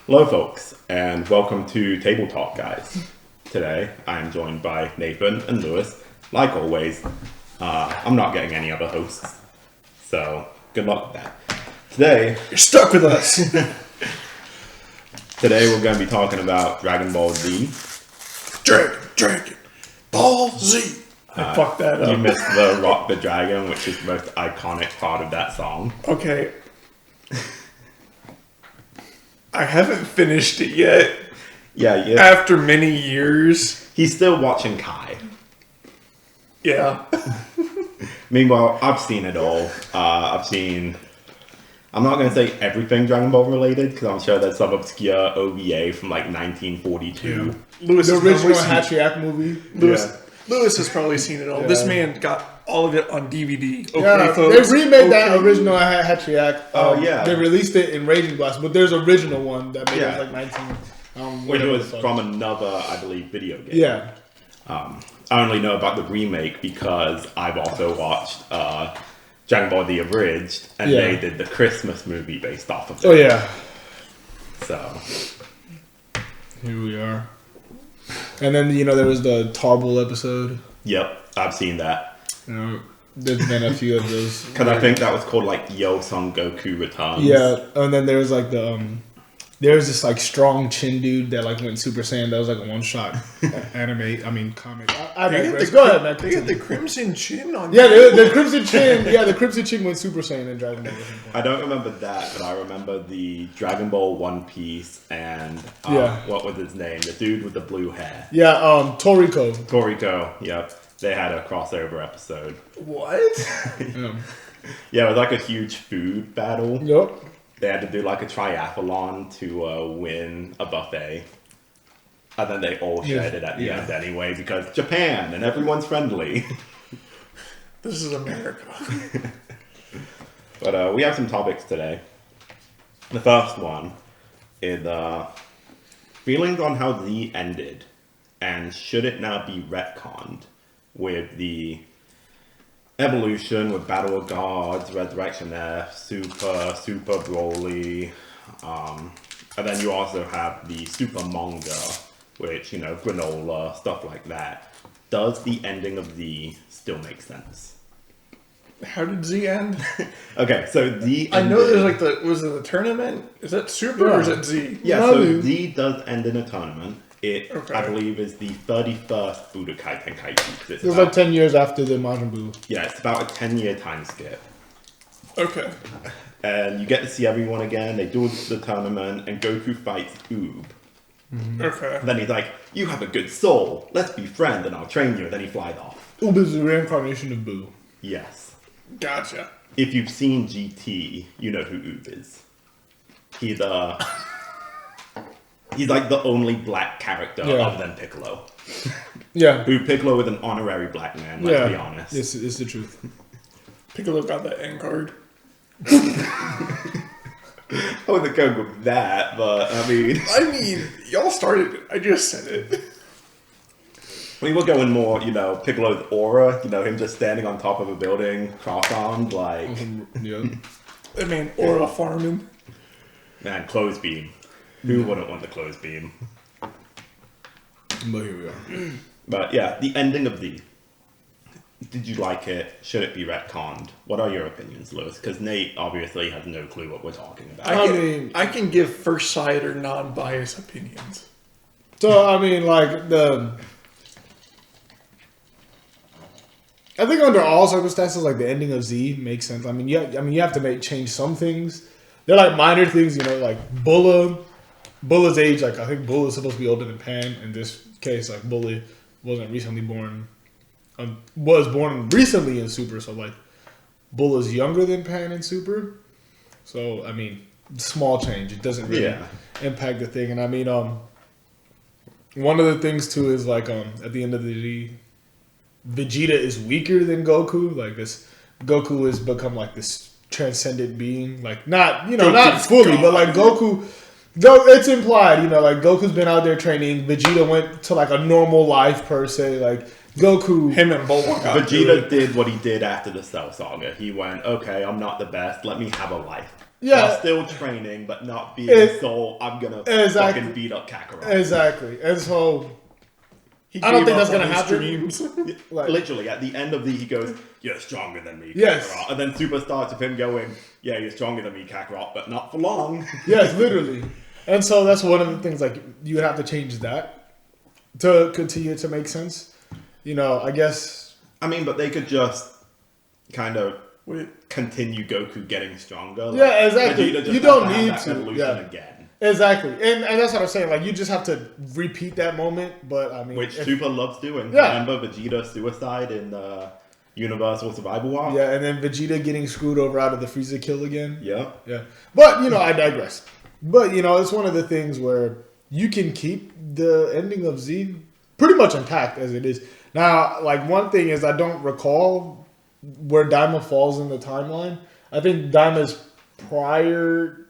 Hello, folks, and welcome to Table Talk, guys. Today, I am joined by Nathan and Lewis. Like always, I'm not getting any other hosts, so good luck with that. Today, You're stuck with us. Today we're going to be talking about Dragon Ball Z. Dragon Ball Z. I fucked that up. You missed the Rock the Dragon, which is the most iconic part of that song. Okay. I haven't finished it yet. Yeah. After many years. He's still watching Kai. Yeah. Meanwhile, I've seen it all. I'm not going to say everything Dragon Ball related, because I'm sure there's some obscure OVA from like 1942. Yeah. Lewis The original seen Hachiak movie. Lewis has probably seen it all. Yeah. This man got all of it on DVD. Okay, Yeah, folks. they remade that original Hachiak. Oh, yeah. They released it in Raging Blast, but there's an original one that made Yeah. it like 19. Which was from another, I believe, video game. Yeah. I only know about the remake because I've also watched Dragon Ball The Abridged, and they did the Christmas movie based off of it. Oh, yeah. So. Here we are. And then, there was the Tarble episode. Yep, I've seen that. There's been a few of those. Because I think that was called like Yo Son Goku Returns. Yeah, and then there was like there was this like strong chin dude that like went Super Saiyan. That was like a one-shot comic. I digress. Go ahead, man. They got the Crimson Chin on. Yeah, the Crimson Chin. Yeah, the Crimson Chin went Super Saiyan in Dragon Ball. I don't remember that, but I remember the Dragon Ball One Piece and what was his name? The dude with the blue hair. Yeah, Toriko. Toriko, yep. They had a crossover episode. What? Yeah, it was like a huge food battle. Yep. They had to do like a triathlon to win a buffet. And then they all shared it at the end anyway because Japan and everyone's friendly. This is America. But we have some topics today. The first one is feelings on how Z ended and should it now be retconned with the evolution with Battle of Gods, Resurrection F, Super Broly, and then you also have the Super Manga, which, granola, stuff like that. Does the ending of Z still make sense? How did Z end? Okay, so Z I know there's like was it the tournament? Is that Super or is it Z? Yeah, so Z does end in a tournament. It, Okay. I believe, is the 31st Budokai Tenkaichi. It was like 10 years after the Majin Buu. Yeah, it's about a 10-year time skip. Okay. And you get to see everyone again. They do the tournament, and Goku fights Oob. Okay. And then he's like, "You have a good soul. Let's be friends, and I'll train you." And then he flies off. Oob is the reincarnation of Buu. Yes. Gotcha. If you've seen GT, you know who Oob is. He's like the only black character other than Piccolo. Yeah. Piccolo is an honorary black man, let's be honest. It's the truth. Piccolo got that end card. I wouldn't go with that, but I mean, y'all started it. I just said it. we were going more, Piccolo's aura, him just standing on top of a building, cross-armed, like, Yeah. I mean, aura farming. man, clothes beam. Who wouldn't want the clothes beam? But here we are. But yeah, the ending of the. Did you like it? Should it be retconned? What are your opinions, Lewis? Because Nate obviously has no clue what we're talking about. I can give first sight or non-biased opinions. So, I think under all circumstances, like the ending of Z makes sense. You have to change some things. They're like minor things, like Bulla's age, like I think Bulla's supposed to be older than Pan. In this case, like Bulla wasn't recently born, was born recently in Super, so like Bulla's younger than Pan in Super. So small change. It doesn't really impact the thing. And one of the things too is like at the end of the day, Vegeta is weaker than Goku. Like this, Goku has become like this transcendent being. Like not fully, but like Goku. Though it's implied, like Goku's been out there training. Vegeta went to like a normal life per se. Like Goku, him and Bulma got Vegeta did what he did after the Cell Saga. He went, okay, I'm not the best. Let me have a life. while still training, but not being so I'm gonna fucking beat up Kakarot. Exactly. And so I don't think that's gonna happen. Dreams. Literally, at the end of he goes, "You're stronger than me, Kakarot." Yes. And then Super starts with him going, "Yeah, you're stronger than me, Kakarot, but not for long." Yes, literally. And so that's one of the things, like, you would have to change that to continue to make sense. You know, I guess. I mean, but they could just kind of continue Goku getting stronger. Like, yeah, exactly. You don't need to. Evolution again. Exactly. And that's what I'm saying. Like, you just have to repeat that moment. But, I mean. Which Super loves doing. Yeah. Remember Vegeta's suicide in the Universal Survival Arc? Yeah, and then Vegeta getting screwed over out of the Frieza kill again. Yeah. Yeah. But, you know, I digress. But, you know, it's one of the things where you can keep the ending of Z pretty much intact as it is. Now, like, one thing is I don't recall where Daima falls in the timeline. I think Daima's prior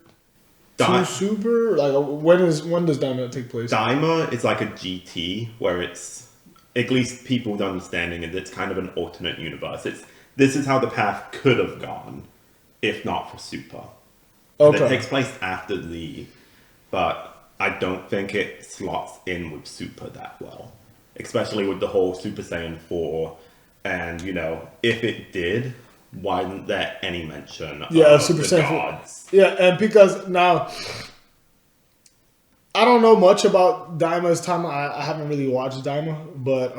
to Super. Like, when does Daima take place? Daima is like a GT where it's, at least people's understanding is it's kind of an alternate universe. This is how the path could have gone if not for Super. Okay. It takes place after Z, but I don't think it slots in with Super that well. Especially with the whole Super Saiyan 4. And, you know, if it did, why isn't there any mention of Super the Saiyan gods? 4. Yeah, and because now, I don't know much about Daima's time. I haven't really watched Daima, but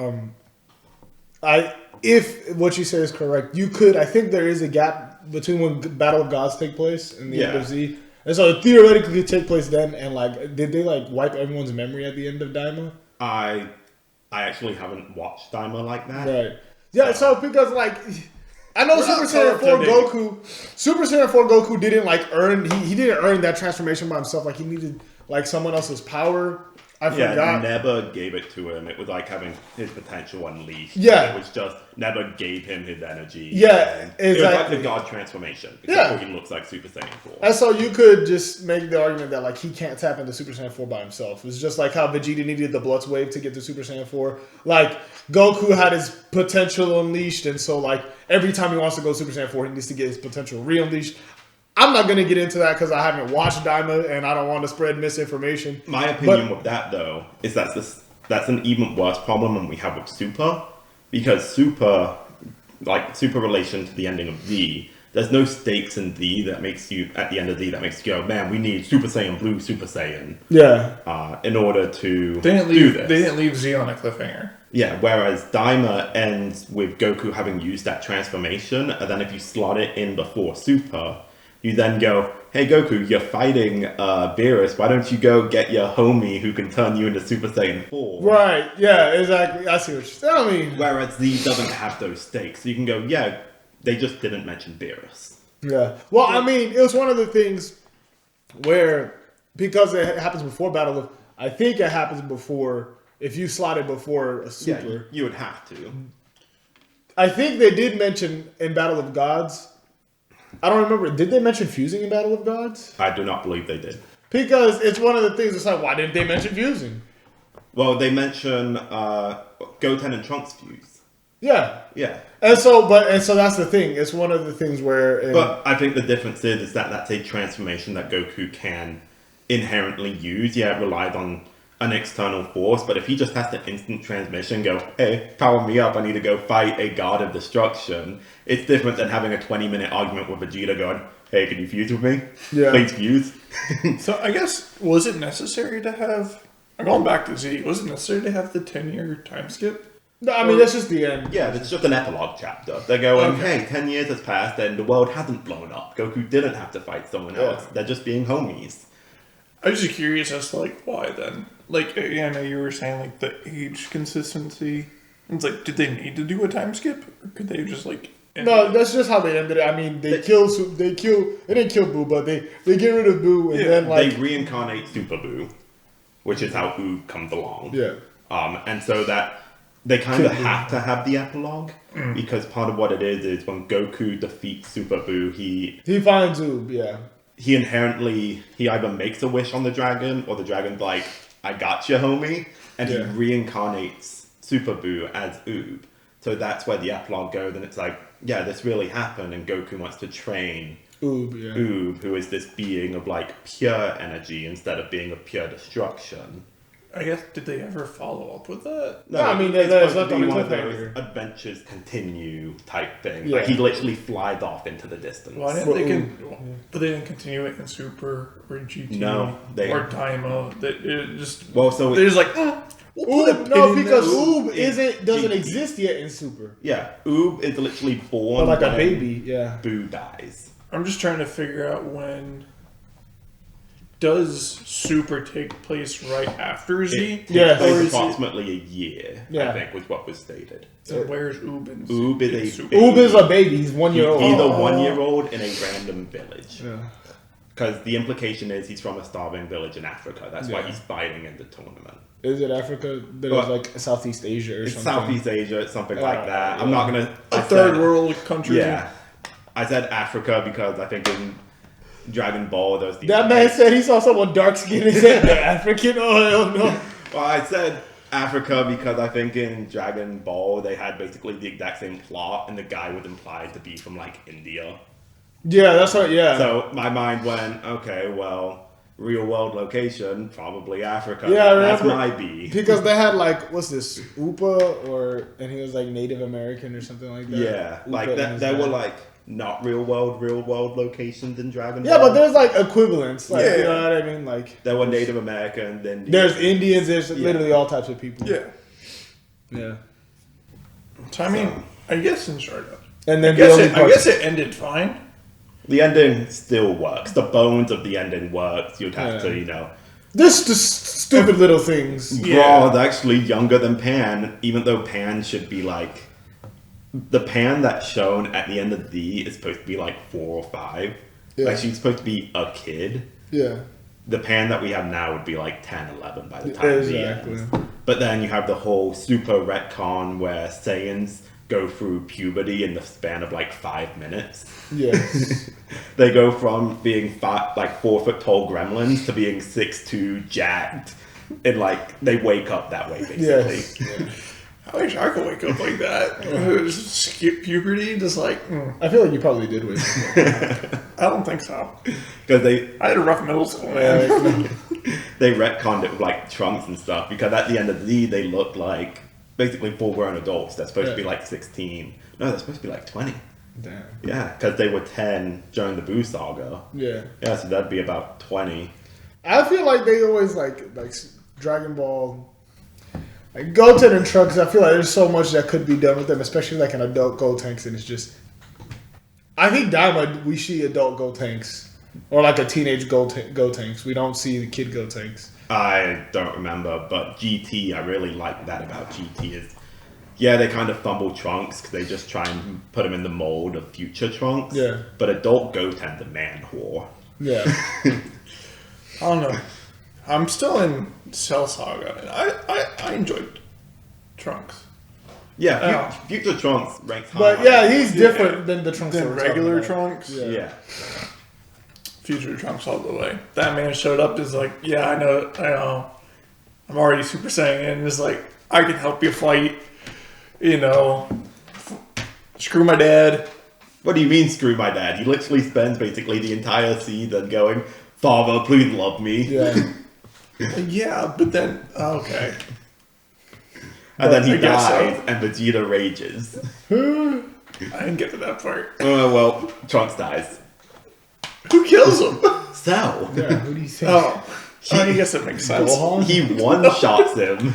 if what you say is correct, you could, I think there is a gap between when Battle of Gods take place and the end of Z. And so it theoretically could take place then, and, like, did they, like, wipe everyone's memory at the end of Daima? I actually haven't watched Daima like that. Right. Yeah, so because, like, I know Super Saiyan 4 Goku didn't, like, earn, he didn't earn that transformation by himself. Like, he needed, like, someone else's power. I forgot. Never gave it to him. It was like having his potential unleashed. Yeah. It was just never gave him his energy. Yeah, exactly. It was like the God transformation. Except for he looks like Super Saiyan 4. And so you could just make the argument that, like, he can't tap into Super Saiyan 4 by himself. It's just like how Vegeta needed the Bloods Wave to get to Super Saiyan 4. Like, Goku had his potential unleashed, and so, like, every time he wants to go Super Saiyan 4, he needs to get his potential re-unleashed. I'm not going to get into that because I haven't watched Daima and I don't want to spread misinformation. My opinion with that, though, is that's an even worse problem than we have with Super. Because Super relation to the ending of Z, there's no stakes in Z that makes you, at the end of Z, that makes you go, man, we need Super Saiyan Blue, Super Saiyan. Yeah. In order to do this. They didn't leave Z on a cliffhanger. Yeah, whereas Daima ends with Goku having used that transformation, and then if you slot it in before Super, you then go, hey Goku, you're fighting Beerus, why don't you go get your homie who can turn you into Super Saiyan 4? Right, yeah, exactly. I see what you're saying. I mean, whereas Z doesn't have those stakes. So you can go, yeah, they just didn't mention Beerus. Yeah. Well, I mean, it was one of the things where, because it happens before Battle of, I think it happens before, if you slot it before a Super. Yeah, you would have to. I think they did mention in Battle of Gods, I don't remember. Did they mention fusing in Battle of Gods? I do not believe they did. Because it's one of the things. It's like, why didn't they mention fusing? Well, they mention Goten and Trunks fuse. Yeah. Yeah. And so that's the thing. It's one of the things where. But I think the difference is that that's a transformation that Goku can inherently use. Yeah, it relies on an external force, but if he just has to instant transmission, go, hey, power me up, I need to go fight a god of destruction, it's different than having a 20-minute argument with Vegeta going, hey, can you fuse with me? Yeah. Please fuse. So I guess, was it necessary to have, going back to Z, was it necessary to have the 10-year time skip? No, I mean, that's just the end. Yeah, it's just an epilogue chapter. They're going, hey, 10 years has passed and the world hasn't blown up. Goku didn't have to fight someone else. They're just being homies. I was just curious as to, like, why then? Like, yeah, I know you were saying, like, the age consistency. It's like, did they need to do a time skip? Or could they just, like... No, that's just how they ended it. I mean, they didn't kill Boo, but they get rid of Boo and then, like... They reincarnate Super Boo, which is how Oob comes along. Yeah. And so that they kind of have to have the epilogue, because part of what it is when Goku defeats Super Boo, he finds Oob, yeah. He either makes a wish on the dragon, or the dragon's like, I got you, homie, and he reincarnates Super Boo as Oob. So that's where the epilogue goes, and it's like, yeah, this really happened, and Goku wants to train Oob, who is this being of like pure energy instead of being of pure destruction. I guess, did they ever follow up with that? No, I mean, it's there's supposed to left be on one of the those cliffhanger. adventures continue type thing. Yeah. Like he literally flies off into the distance. Why didn't but they didn't continue it in Super or GT No, or Daima. It just Well, so they're just like, we'll put a pin in because this. Oob doesn't GT. exist yet in Super. yeah, Oob is literally born But like a when baby, yeah. Boo dies. I'm just trying to figure out when does Super take place right after Z? It takes Yes. place Or is it- approximately a year, Yeah. I think, was what was stated. So where's Oob in Oob is in a Super? baby. Oob is a baby. He's 1 year old. He's a Oh. 1-year-old in a random village. Yeah. Because the implication is he's from a starving village in Africa. That's why Yeah. he's fighting in the tournament. Is it Africa? There's Well, like Southeast Asia or It's something. Southeast Asia, it's something like Oh, that. yeah. I'm not gonna. A I third said- world country. Yeah, I said Africa because I think in Dragon Ball there's the. That man said he saw someone dark skinned and said they're African. Oh hell no! Well, I said Africa because I think in Dragon Ball they had basically the exact same plot, and the guy was implied to be from like India. Yeah, that's right. Yeah. So my mind went, okay, well, real world location, probably Africa. Yeah, I That's remember. my B. Because they had like what's this Upa and he was like Native American or something like that. Yeah, like Upa that. and There his were dad. like not real world locations in Dragon Ball. Yeah, but there's like equivalents. Like Yeah. you know what I mean? Like there were Native American. Then there's Indians. There's Yeah. literally all types of people. Yeah. Yeah. So I mean, I guess in short, And then I guess, the only I part. guess it ended fine. The ending still works. The bones of the ending works. You'd have Yeah. to, you know. Just the stupid little things. Yeah. Brawl actually younger than Pan, even though Pan should be like. The Pan that's shown at the end of D is supposed to be like 4 or 5. Yeah. Like she's supposed to be a kid. Yeah. The Pan that we have now would be like 10, 11 by the time Exactly. the ends. But then you have the whole super retcon where Saiyans go through puberty in the span of like 5 minutes. Yes. They go from being 4 foot tall gremlins to being 6'2" jacked. And like they wake up that way basically. Yes. I wish I could wake up like that. Just skip puberty, just like I feel like you probably did wait. I don't think so. Because they I had a rough middle school, man. they retconned it with like Trunks and stuff. Because at the end of Z they look like basically full grown adults. They're supposed to be like 16. No, they're supposed to be like 20. Damn. Yeah, because they were 10 during the Boo saga. Yeah. Yeah, so that'd be about 20. I feel like they always like Dragon Ball. Like Goten and Trunks, I feel like there's so much that could be done with them, especially like an adult Gotenks, and it's just. I think Daima we see adult Gotenks or like a teenage Gotenks. We don't see the kid Gotenks. I don't remember, but GT, I really like that about GT is, yeah, they kind of fumble Trunks because they just try and put him in the mold of future Trunks. Yeah. But adult Goten's a man whore. Yeah. I don't know. I'm still in Cell Saga, and I enjoyed Trunks. Yeah, future Trunks ranks high. But yeah, he's different than the Trunks Than that we're talking regular about. Trunks. Yeah. Future Trunks all the way. That man showed up is like, yeah, I know. I'm already Super Saiyan, and it's like, I can help you fight. You know, screw my dad. What do you mean, screw my dad? He literally spends basically the entire season going, Father, please love me. Yeah. Yeah, but then okay. And then he I guess so. dies, and Vegeta rages. I didn't get to that part. Well, Trunks dies. Who kills him? Cell. Yeah. Who do you think? Oh, I guess that makes sense. Gohan? He one-shots him.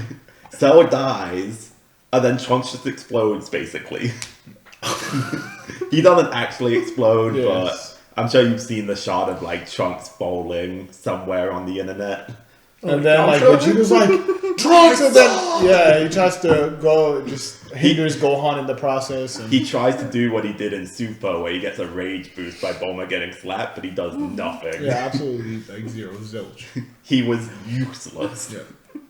Cell dies, and then Trunks just explodes, basically. He doesn't actually explode, Yes. but I'm sure you've seen the shot of, like, Trunks falling somewhere on the internet. And then like I'm sure. Vegeta's like Trunks, and then yeah, he tries to go, just hinders Gohan in the process. And He tries to do what he did in Super, where he gets a rage boost by Bulma getting slapped, but he does nothing. yeah, absolutely like zero zilch. He was useless. Yeah.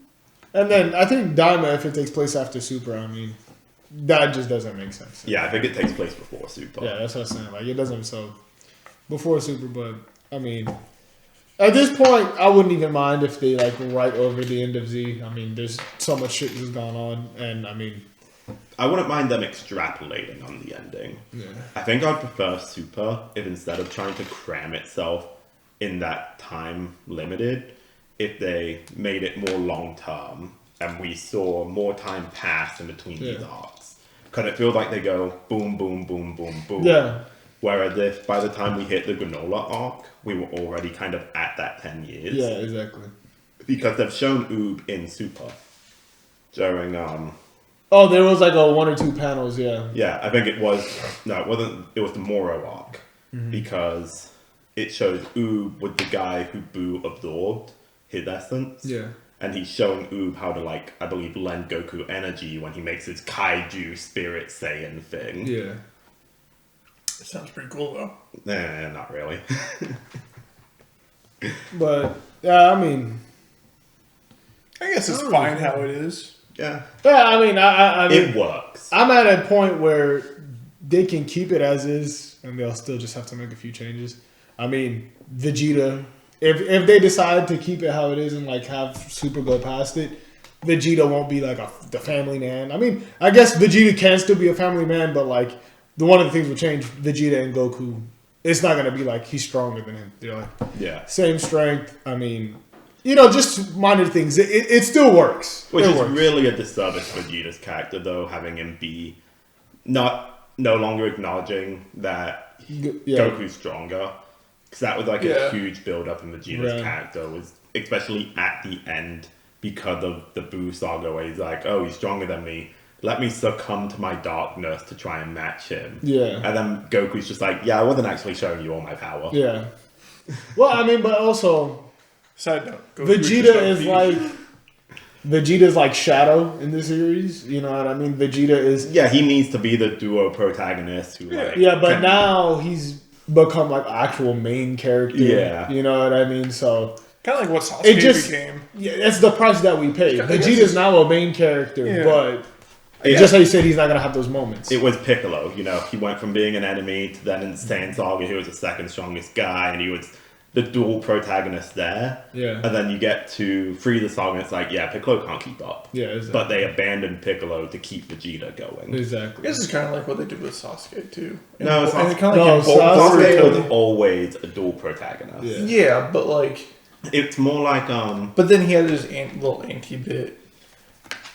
And then I think Daima, if it takes place after Super, I mean, that just doesn't make sense. Yeah, I think it takes place before Super. Yeah, that's what I'm saying. Like it doesn't so before Super, but I mean, at this point, I wouldn't even mind if they like right over the end of Z. I mean, there's so much shit that's gone on, and I mean, I wouldn't mind them extrapolating on the ending. Yeah. I think I'd prefer Super if instead of trying to cram itself in that time limited, if they made it more long term and we saw more time pass in between these arcs. Because it feels like they go boom, boom, boom, boom, boom. Yeah. Whereas if by the time we hit the granola arc, we were already kind of at that 10 years. Yeah, exactly. Because they've shown Oob in Super during Oh, there was like a 1 or 2 panels, yeah. Yeah, I think it was it wasn't, it was the Moro arc. Because it shows Oob with the guy who Boo absorbed his essence. Yeah. And he's showing Oob how to, like, I believe, lend Goku energy when he makes his Kaiju Spirit Saiyan thing. Yeah. It sounds pretty cool, though. Nah, not really. But, yeah, I mean... I guess it's fine how it is. Yeah. Yeah, I mean, I mean... It works. I'm at a point where they can keep it as is, and they'll still just have to make a few changes. I mean, Vegeta... If they decide to keep it how it is and, like, have Super go past it, Vegeta won't be, like, the family man. I mean, I guess Vegeta can still be a family man, but, like, one of the things will change Vegeta and Goku. It's not going to be, like, he's stronger than him. They're, like, Yeah. same strength. I mean, you know, just minor things. It still works. Which it is works. really a disservice for Vegeta's character, though, having him be no longer acknowledging that Yeah. Goku's stronger. Because that was like a huge build-up in Vegeta's character, was especially at the end because of the Buu saga where he's like, oh, he's stronger than me. Let me succumb to my darkness to try and match him. Yeah. And then Goku's just like, yeah, I wasn't actually showing you all my power. Yeah. Well, I mean, but also... Side note. Vegeta is like... Vegeta's like Shadow in the series. You know what I mean? Vegeta is... Yeah, he needs to be the duo protagonist who like... Yeah, but now he's become like actual main character. Yeah. You know what I mean? So... Kind of like what Sasuke became. Yeah, that's the price that we pay. Vegeta's now a main character, but... Yeah. Just how you said, he's not going to have those moments. It was Piccolo, you know. He went from being an enemy to then in Saiyan Saga, he was the second strongest guy, and he was the dual protagonist there. Yeah. And then you get to Frieza Saga, and it's like, yeah, Piccolo can't keep up. Yeah, exactly. But they abandoned Piccolo to keep Vegeta going. Exactly. This is kind of like what they did with Sasuke, too. No, it's not. Sasuke was always a dual protagonist. Yeah, but like... It's more like, But then he had his little anti-bit.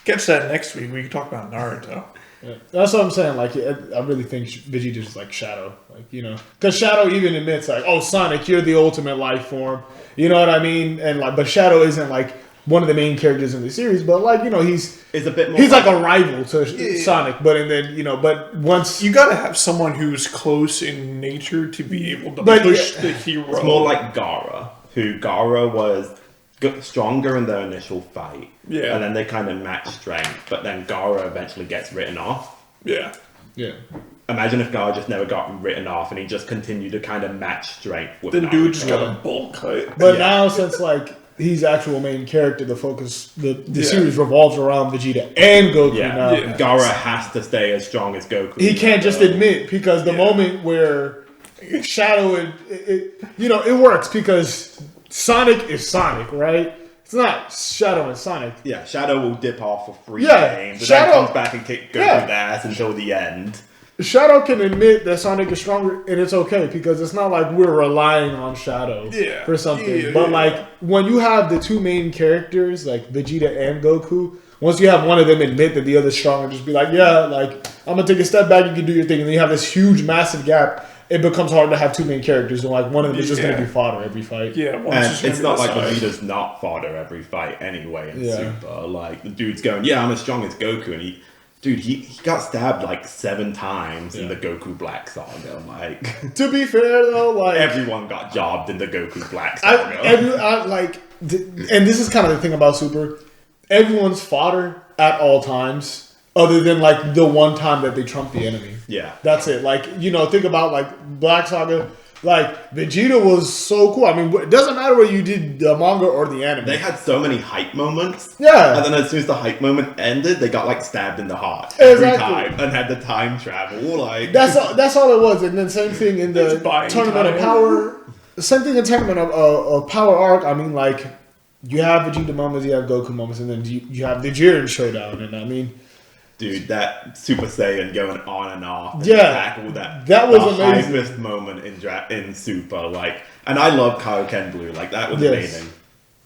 Catch that next week. We can talk about Naruto. Yeah. That's what I'm saying. Like, I really think Vegeta's is like Shadow. Like, you know, because Shadow even admits like, "Oh, Sonic, you're the ultimate life form." You know what I mean? And like, but Shadow isn't like one of the main characters in the series. But like, you know, he's a bit more. He's like a rival to Sonic. But and then but once you got to have someone who's close in nature to be able to push the hero. It's more like Gaara, who Gaara was stronger in their initial fight. Yeah. And then they kind of match strength, but then Gaara eventually gets written off. Yeah. Yeah. Imagine if Gaara just never got written off and he just continued to kind of match strength with the dude just got a bolt cut. But now since like he's actual main character, the focus the series revolves around Vegeta and Goku now. Yeah. Gaara has to stay as strong as Goku. He can't just admit because the moment where Shadow and it works because Sonic is Sonic, right? It's not Shadow and Sonic. Yeah, Shadow will dip off for 3 games and then comes back and kick Goku's ass until the end. Shadow can admit that Sonic is stronger, and it's okay because it's not like we're relying on Shadow for something. But like when you have the two main characters, like Vegeta and Goku, once you have one of them admit that the other's stronger, just be like, like I'm gonna take a step back, you can do your thing, and then you have this huge, massive gap. It becomes hard to have two main characters, and like one of them is just going to be fodder every fight. Yeah, and it's not like Vegeta's not fodder every fight anyway in Super. Like the dude's going, I'm as strong as Goku, and he got stabbed like 7 times in the Goku Black Saga. Like, to be fair though, like everyone got jobbed in the Goku Black Saga. And this is kind of the thing about Super. Everyone's fodder at all times. Other than like the one time that they trump the enemy. Yeah. That's it. Like, think about like Black Saga. Like, Vegeta was so cool. I mean, it doesn't matter whether you did the manga or the anime. They had so many hype moments. Yeah. And then as soon as the hype moment ended, they got like stabbed in the heart every time and had the time travel. Like That's all it was. And then same thing in the Tournament of Power. Same thing in Tournament of Power arc. I mean, like, you have Vegeta moments, you have Goku moments, and then you have the Jiren showdown. And I mean, Dude, that Super Saiyan going on and off. And Yeah, tackle that was the amazing. hypest moment in Super. Like, and I love Kaioken Blue. Like, that was Yes. amazing.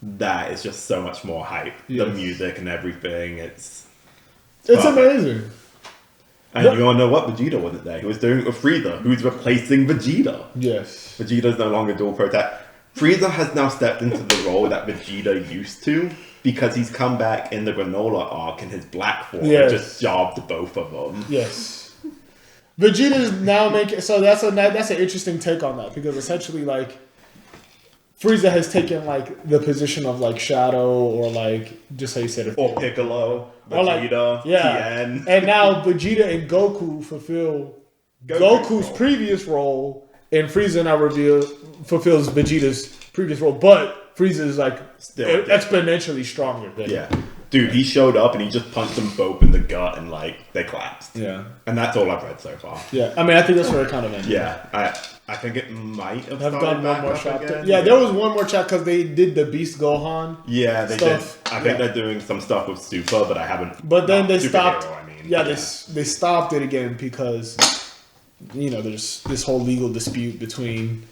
That is just so much more hype. Yes. The music and everything. It's It's perfect. amazing. And you want to know what? Vegeta wasn't there. He was doing it with Frieza, who's replacing Vegeta. Yes. Vegeta's no longer dual protect. Frieza has now stepped into the role that Vegeta used to because he's come back in the Granola arc in his black form Yes. and just jobbed both of them. Yes. Vegeta's now making so that's an interesting take on that because essentially like Frieza has taken like the position of like Shadow or like just how you said it Or Piccolo, Or, like, Vegeta, Tien. and now Vegeta and Goku fulfill Goku's role. previous role, and Frieza now fulfills Vegeta's previous role, but Frieza is like Still exponentially stronger than Yeah. Dude, he showed up and he just punched them both in the gut and like they collapsed. Yeah. And that's all I've read so far. Yeah. I mean, I think that's where it kind of ended. Yeah, I think it might have Have started gone one back more up shot. again. Yeah, there was one more shot because they did the Beast Gohan. Yeah, they stuff. did. I think Yeah. they're doing some stuff with Super, but I haven't. But then not they Superhero, stopped. I mean. Yeah, they stopped it again because there's this whole legal dispute between.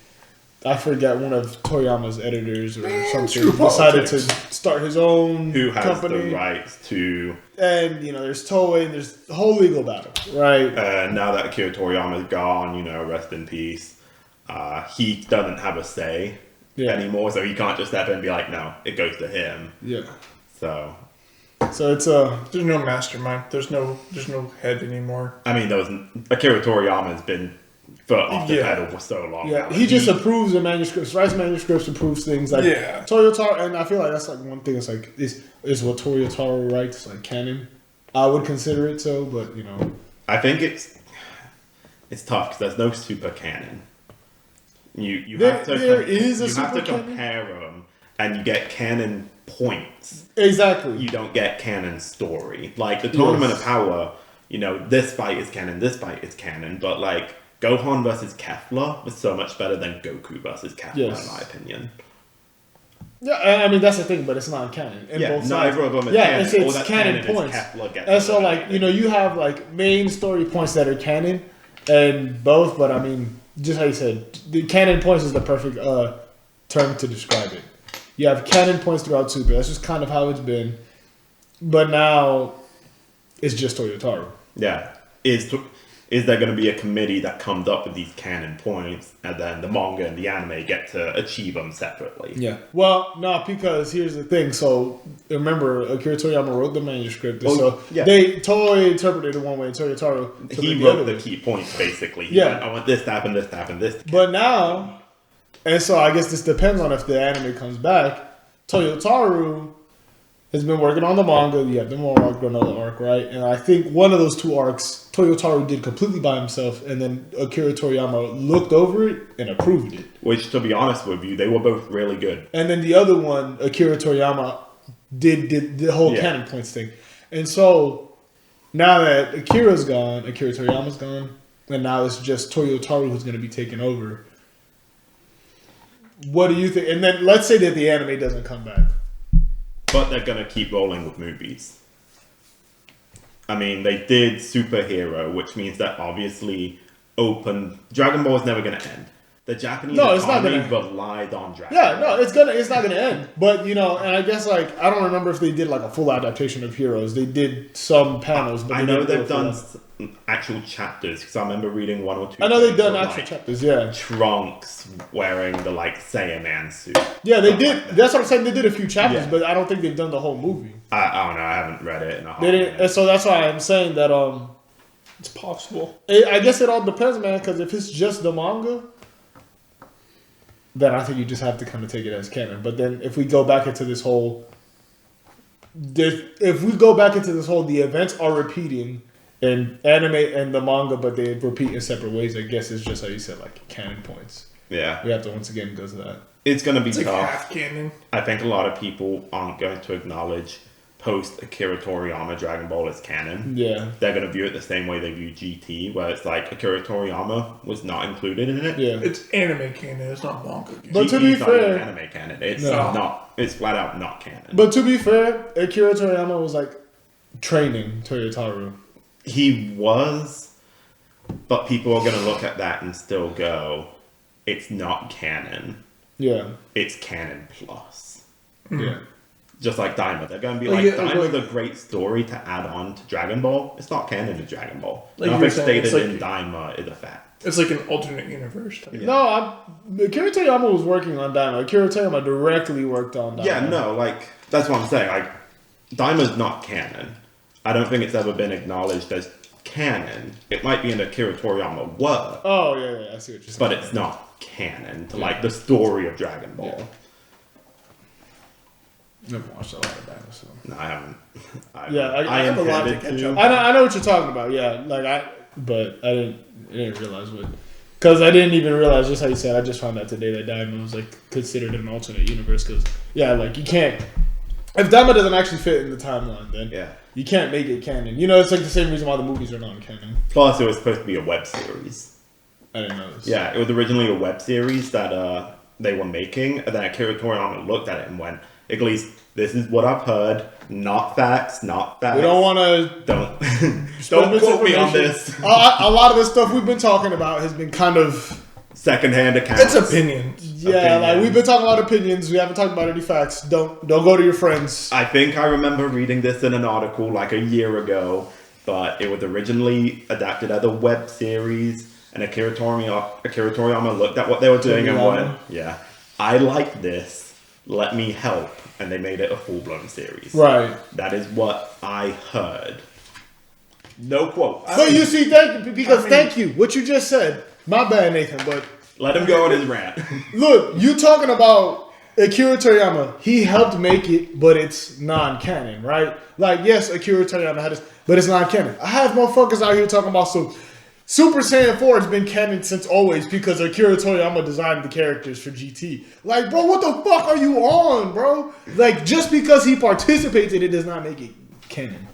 I forget one of Toriyama's editors or something true decided to politics. start his own Who has company, the rights to? and there's Toei and there's the whole legal battle, right? Now that Akira Toriyama's gone, rest in peace. He doesn't have a say anymore, so he can't just step in and be like, "No, it goes to him." Yeah. So, So it's There's no mastermind. There's no head anymore. I mean, Akira Toriyama's been foot off the Yeah. pedal for so long. yeah, now. he just approves the manuscripts, writes manuscripts, approves things like Yeah. Toyotaro, and I feel like that's like one thing. It's like is what Toyotaro writes like canon. I would consider it so, but I think it's tough because there's no super canon. You There- have to there is a you have super to canon? compare them, and you get canon points. exactly. You don't get canon story. Like the Tournament Yes. of Power, this fight is canon, this fight is canon, but like Gohan versus Kefla was so much better than Goku versus Kefla, Yes. in my opinion. Yeah, and I mean that's the thing, but it's not canon. In Yeah, both sides. neither of them is Yeah, canon. All it's that's canon canon is points. Kefla gets And so like eliminated. you have like main story points that are canon, and both. But I mean, just how you said, the canon points is the perfect term to describe it. You have canon points throughout Super. That's just kind of how it's been. But now it's just Toyotaro. Yeah. Is there going to be a committee that comes up with these canon points, and then the manga and the anime get to achieve them separately? Yeah. Well, no, because here's the thing. So remember, Akira Toriyama wrote the manuscript, and so yeah. Toei interpreted it one way, and Toyotaro took He it the wrote other the way. key points, basically. Yeah. He went, I want this to happen, this to happen, this. But now, and so I guess this depends on if the anime comes back. Toyotaro has been working on the manga. You have the more arc, Granola arc, right? And I think one of those two arcs, Toyotaro did completely by himself, and then Akira Toriyama looked over it and approved it. Which, to be honest with you, they were both really good. And then the other one, Akira Toriyama did the whole Yeah. canon points thing. And so now that Akira Toriyama's gone, and now it's just Toyotaro who's going to be taking over. What do you think? And then let's say that the anime doesn't come back. But they're going to keep rolling with movies. I mean, they did Superhero, which means that obviously Dragon Ball is never going to end. The Japanese No, it's not economy gonna- relied on Dragon Yeah, Ball. no, it's not gonna end. But and I guess like I don't remember if they did like a full adaptation of Heroes. They did some panels, but I they know didn't do they've a full done actual chapters, because I remember reading one or two. I know they've things done of, actual like, chapters, yeah. Trunks wearing the Saiyaman suit. Yeah, they Stuff did. like that. That's what I'm saying. They did a few chapters, Yeah. but I don't think they've done the whole movie. I don't know. I haven't read it in a They didn't, and so that's why I'm saying that. It's possible. I guess it all depends, man. Because if it's just the manga, then I think you just have to kind of take it as canon. But then if we go back into this whole, the events are repeating in anime and the manga, but they repeat in separate ways. I guess it's just how you said, like canon points. Yeah, We have to once again go to that. it's going to be It's like tough. half canon. I think a lot of people aren't going to acknowledge post Akira Toriyama Dragon Ball as canon. Yeah, They're going to view it the same way they view GT, where it's like Akira Toriyama was not included in it. yeah. It's anime canon. It's not manga canon. But to GT be is not even fair- anime canon. It's No. not. It's flat out not canon. But to be fair, Akira Toriyama was like training Toyotaro He was, but people are going to look at that and still go, it's not canon. Yeah. It's canon plus. Yeah. Just like Daima. They're going to be Like, like, yeah, Daima's like- a great story to add on to Dragon Ball. It's not canon to Dragon Ball. Like you Nothing were saying, stated it's like- in Daima is a fact. It's like an alternate universe. Type. Yeah. No, Akira Toriyama was working on Daima. Akira Toriyama directly worked on Daima. Yeah, no, like, that's what I'm saying. Like, Daima's not canon. I don't think it's ever been acknowledged as canon. It might be an Akira Toriyama work, Oh, yeah, I see what you're saying. but it's not canon to, like, the story of Dragon Ball. Yeah. Never watched a lot of Daima, so. No, I haven't. Yeah, I have a lot to intended catch up. I know what you're talking about. Yeah, but I didn't realize what, because I didn't even realize, just how you said. I just found out today that Daima was like considered an alternate universe. Because like you can't, if Daima doesn't actually fit in the timeline, then Yeah. you can't make it canon. You know, it's like the same reason why the movies are non-canon. Plus, it was supposed to be a web series. I didn't know this. Yeah, it was originally a web series that they were making, and then Akira Toriyama looked at it and went, at least this is what I've heard, not facts, not facts. We don't want to Don't don't quote me on this. A lot of the stuff we've been talking about has been kind of Secondhand accounts. It's opinions. yeah. Like we've been talking about opinions. We haven't talked about any facts. Don't go to your friends. I think I remember reading this in an article like a year ago, but it was originally adapted as a web series, and Akira Toriyama looked at what they were doing and went, yeah, I like this. Let me help. And they made it a full-blown series. Right. That is what I heard. No quotes. But you see, thank you. What you just said. My bad, Nathan. But Let him go on his rant. look, you talking about Akira Toriyama. He helped make it, but it's non-canon, right? Like, yes, Akira Toriyama had this, but it's non-canon. I have motherfuckers out here talking about Super Saiyan 4 has been canon since always because Akira Toriyama designed the characters for GT. Like, bro, what the fuck are you on, bro? Like, just because he participates in it does not make it canon.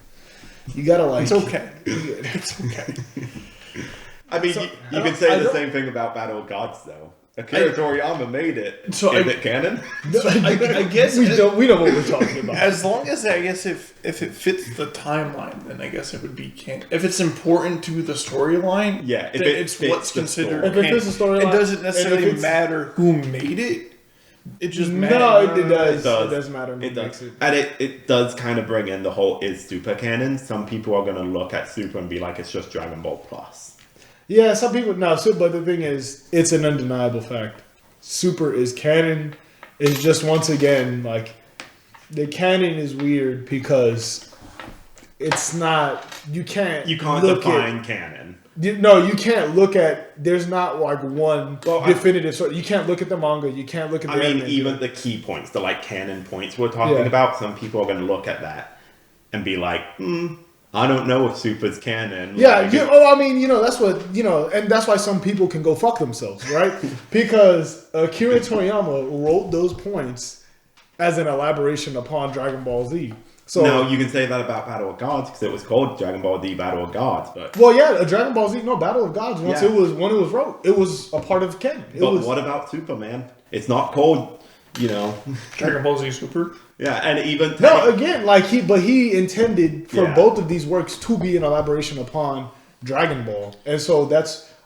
You gotta like. It's okay. It's okay. I mean, you can say the same thing about Battle of Gods, though. Akira Toriyama made it. So is it canon? I guess we know what we're talking about. as long as I guess if it fits the timeline, then I guess it would be canon. If it's important to the storyline, Yeah, if then it it's fits what's the considered story. If it canon. fits the storyline, It doesn't and if necessarily it's- matter who made it. It just No, matters. it does. It does. It does matter. It Makes does. And it does kind of bring in the whole is Super canon. Some people are going to look at Super and be like, it's just Dragon Ball Plus. Yeah, some people no. So, but the thing is, it's an undeniable fact. Super is canon. It's just once again like the canon is weird because it's not. You can't look define canon. You can't look at. There's not like one Well, definitive. So you can't look at the manga. You can't look at. The I mean, anime. even the key points, the like canon points we're talking about, some people are going to look at that and be like, I don't know if Super's canon. Yeah, Like, I mean, that's what, and that's why some people can go fuck themselves, right? Because Akira Toriyama wrote those points as an elaboration upon Dragon Ball Z. So, no, you can say that about Battle of Gods because it was called Dragon Ball Z Battle of Gods, but well, yeah, a Dragon Ball Z, no, Battle of Gods, when Yeah. it was wrote, it was a part of canon. what about Superman? It's not called, Dragon Ball Z Super. yeah, and even No, again, like he intended for Yeah. both of these works to be an elaboration upon Dragon Ball, and so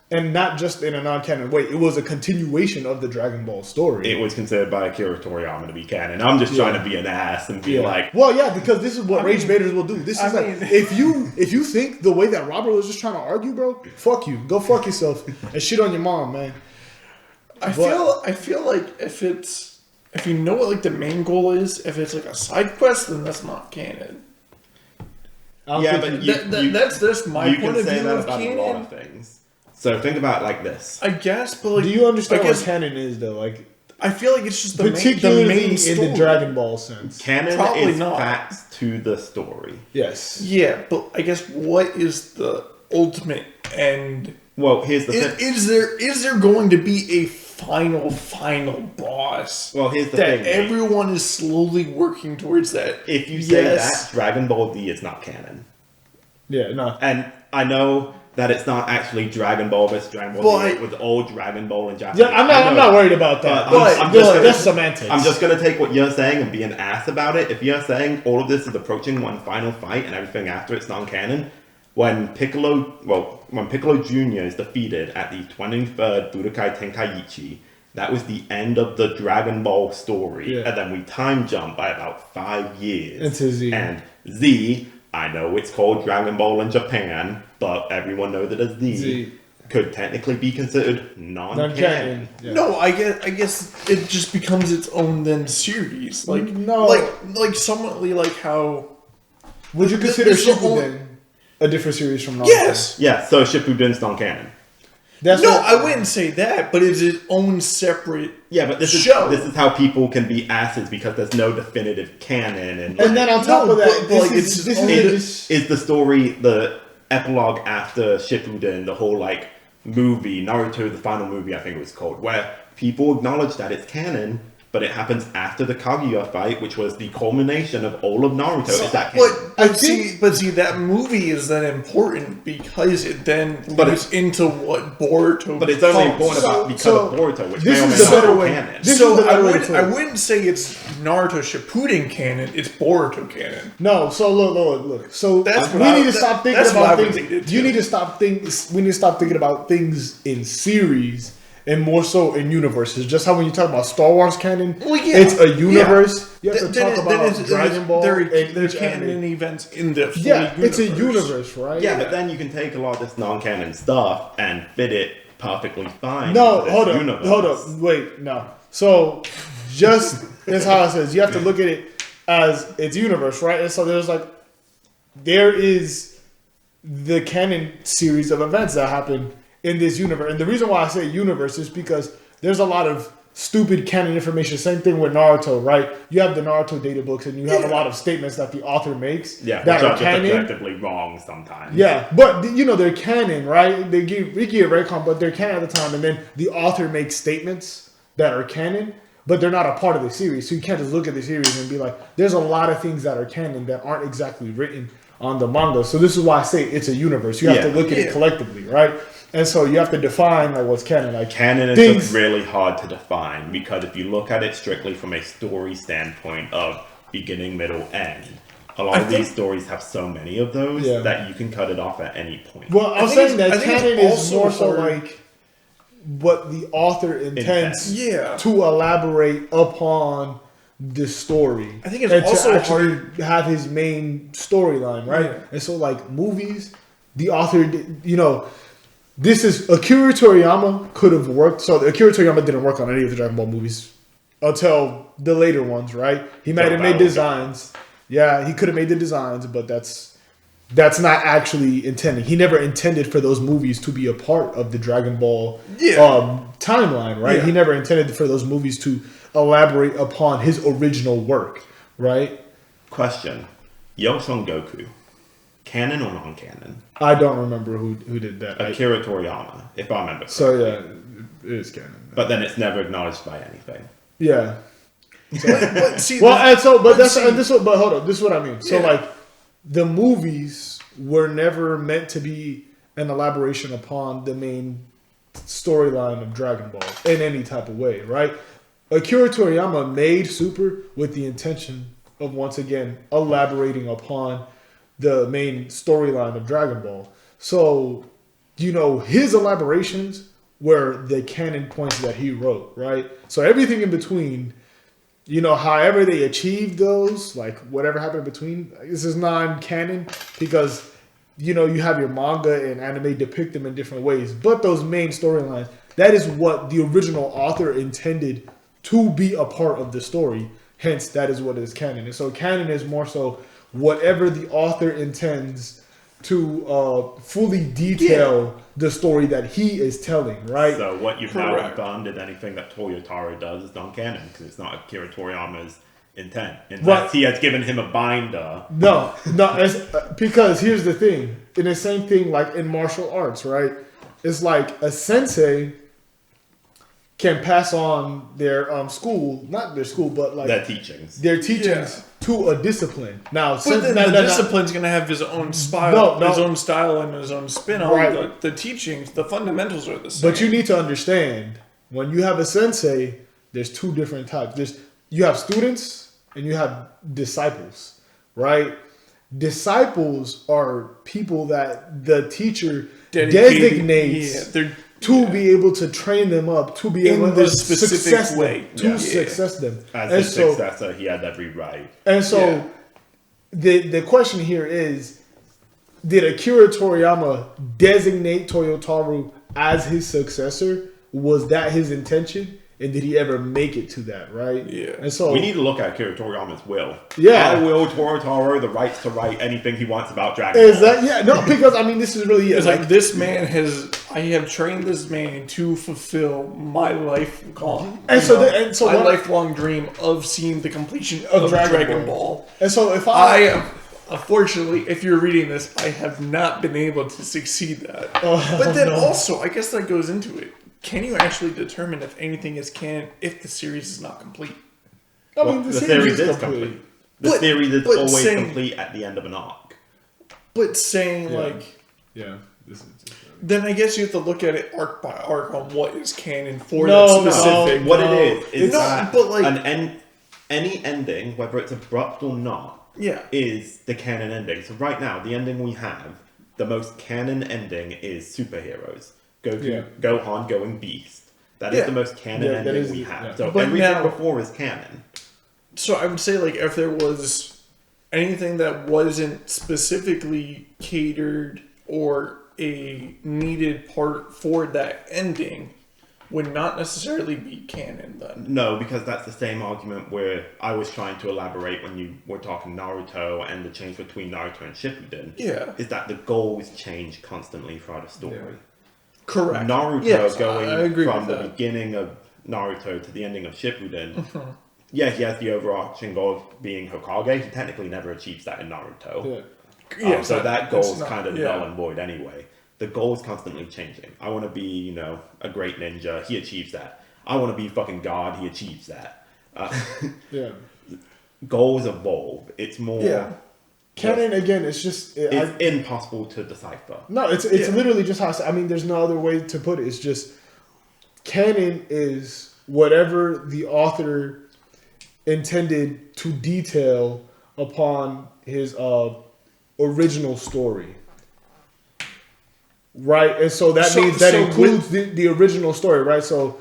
and not just in a non-canon way. It was a continuation of the Dragon Ball story. it was considered by Akira Toriyama to be canon. I'm just trying to be an ass and be like, well, yeah, because this is what rage baiters will do. This is I like mean- if you think the way that Robert was just trying to argue, bro, fuck you, go fuck yourself and shit on your mom, man. I feel like if you know what like the main goal is, if it's like a side quest, then that's not canon. yeah, but That's my you point can of say view that of about a lot canon. of things. So think about it like this. I guess, but like, Do you understand I guess, what canon is, though? Like, I feel like it's just the particularly main in story. the Dragon Ball sense. Canon Probably is not. facts to the story. Yes. Yeah, but I guess what is the ultimate end? Well, here's the thing. Is there going to be a final boss? Well, here's the that thing. everyone is slowly working towards that. If you say Yes. that, Dragon Ball Z is not canon. Yeah. No. And I know that it's not actually Dragon Ball versus Dragon Ball But- Z. It was old Dragon Ball in Japanese. Yeah, I'm not worried about that. But I'm just gonna- that's semantics. I'm just gonna take what you're saying and be an ass about it. If you're saying all of this is approaching one final fight and everything after it's non-canon, when Piccolo Jr. is defeated at the 23rd Budokai Tenkaichi, that was the end of the Dragon Ball story. Yeah. And then we time jump by about 5 years. Into Z. And Z, I know it's called Dragon Ball in Japan, but everyone knows it as Z. Could technically be considered non-canon. Yeah. No, I guess it just becomes its own then series. Like No. like somewhatly like how. Would you consider this is the Shippuden a different series from Naruto? Yes. Yeah, so Shippuden's non-canon. That's No, what- I wouldn't say that, but it's its own separate. Yeah, but this show. is how people can be asses because there's no definitive canon. And then on top of that, but, this like, is is the story, the epilogue after Shippuden, the whole like movie, Naruto, the final movie, I think it was called, where people acknowledge that it's canon, but it happens after the Kaguya fight, which was the culmination of all of Naruto. Is that canon? But see, that movie is then important because it then leads into what Boruto. But it's only becomes. born because of Boruto, which this may or may is the not better be way. canon. This So is the better way to put it. I wouldn't say it's Naruto Shippuden canon. It's Boruto canon. No, so look. So That's we what I- need to stop thinking that's what I about would things. think it You too. need to stop we need to stop thinking about things in series and more so in universes. Just how when you talk about Star Wars canon, Well, yeah. it's a universe. You have to Then talk about Dragon Ball There and are each canon anime. events in the full Yeah, universe. it's a universe, right? Yeah, but then you can take a lot of this non-canon stuff and fit it perfectly fine. No, into this hold universe. up, wait, no. So, just as how it says, you have to look at it as its universe, right? And so there is the canon series of events that happen in this universe. And the reason why I say universe is because there's a lot of stupid canon information. Same thing with Naruto, right? You have the Naruto data books and you have a lot of statements that the author makes Yeah, that which are are just canon. objectively wrong sometimes. Yeah, but they're canon, right? They give Ricky a retcon, but they're canon at the time, and then the author makes statements that are canon, but they're not a part of the series. So you can't just look at the series and be like, there's a lot of things that are canon that aren't exactly written on the manga. So this is why I say it's a universe. You have to look at it collectively, right? And so you have to define like what's canon. Like Canon is just really hard to define because if you look at it strictly from a story standpoint of beginning, middle, end, a lot of these stories have so many of those that you can cut it off at any point. Well, I'm saying that canon is more so hard. like what the author intends to elaborate upon the story. I think it's and also to actually hard have his main storyline, right? Yeah. And so, like movies, the author, this is Akira Toriyama could have worked. So Akira Toriyama didn't work on any of the Dragon Ball movies until the later ones, right? He might have made designs. Yeah, he could have made the designs, but that's not actually intending. He never intended for those movies to be a part of the Dragon Ball timeline, right? Yeah. He never intended for those movies to elaborate upon his original work, right? Question. Yo Son Goku. Canon or non-canon? I don't remember who did that. Akira Toriyama, if I remember correctly. So yeah, it is canon. But then it's never acknowledged by anything. Yeah. But see, Well, and so, but let's that's see. but hold on. This is what I mean. So Yeah. like, the movies were never meant to be an elaboration upon the main storyline of Dragon Ball in any type of way, right? Akira Toriyama made Super with the intention of once again elaborating upon the main storyline of Dragon Ball. So, his elaborations were the canon points that he wrote, right? So everything in between, however they achieved those, like whatever happened in between, this is non-canon because, you have your manga and anime depict them in different ways. But those main storylines, that is what the original author intended to be a part of the story. Hence, that is what is canon. And so canon is more so whatever the author intends to fully detail the story that he is telling, right? So what you've now Correct. confirmed is anything that Toyotaro does is non-canon because it's not Akira Toriyama's intent. Unless Right. he has given him a binder. No, because here's the thing. In the same thing, like in martial arts, right? It's like a sensei can pass on their not their school, but like Their teachings. their teachings to a discipline. Now, But then the discipline's going to have his own style, No. his own style and his own spin on Right. the teachings. The fundamentals are the same. But you need to understand, when you have a sensei, there's two different types. You have students and you have disciples, right? Disciples are people that the teacher Dedicated- designates they're to be able to train them up, to be In able this to specific success way. them, to success them. As And his so, successor, he had every right. and so the question here is, did Akira Toriyama designate Toyotaru as his successor? Was that his intention? And did he ever make it to that, right? Yeah. And so We need to look at Akira Toriyama's will. Yeah. I will Toyotaru the rights to write anything he wants about Dragon is Ball. that no? Because I mean, this is really It's like this man I have trained this man to fulfill my lifelong, And so my what- lifelong dream of seeing the completion of Dragon Ball. And so if I am, unfortunately, if you're reading this, I have not been able to succeed that. But then also, I guess that goes into it. Can you actually determine if anything is canon if the series is not complete? I mean, The series is complete. The series is always complete at the end of an arc. But saying yeah, then I guess you have to look at it arc by arc on what is canon for that specific. What it is No, that but like- any ending, whether it's abrupt or not, is the canon ending. So right now, the ending we have, the most canon ending is superheroes. Gohan going beast. That is the most canon ending we have. So But everything now- before is canon. So I would say, like, if there was anything that wasn't specifically catered or a needed part for that ending, would not necessarily be canon then. No, because that's the same argument where I was trying to elaborate when you were talking Naruto and the change between Naruto and Shippuden. Yeah. Is that the goals change constantly throughout a story. Correct. Naruto Yes, going I agree from with the that. beginning of Naruto to the ending of Shippuden. Yeah, he has the overarching goal of being Hokage. He technically never achieves that in Naruto. So that goal is kind of null and void anyway. The goal is constantly changing. I want to be, a great ninja. He achieves that. I want to be fucking God. He achieves that. Goals evolve. It's more... canon again. It's just It's impossible to decipher. no. It's literally just how. I mean, there's no other way to put it. It's just canon is whatever the author intended to detail upon his original story. Right, and so that means that includes the original story, right? So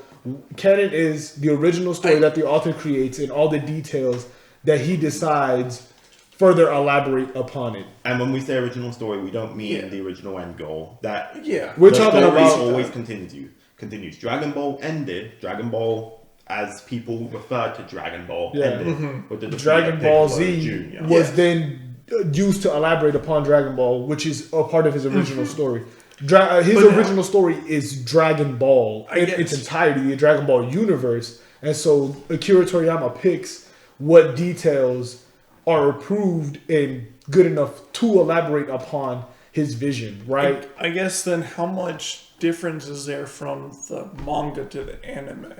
canon is the original story that the author creates and all the details that he decides further elaborate upon it. And when we say original story, we don't mean the original end goal. We're talking story about always continues. Dragon Ball ended. Dragon Ball, as people refer to Dragon Ball, ended with the defeat Dragon of Ball Piccolo Z Jr. was then used to elaborate upon Dragon Ball, which is a part of his original story. His original story is Dragon Ball in its entirety, the Dragon Ball universe. And so Akira Toriyama picks what details are approved and good enough to elaborate upon his vision, right? I guess then how much difference is there from the manga to the anime?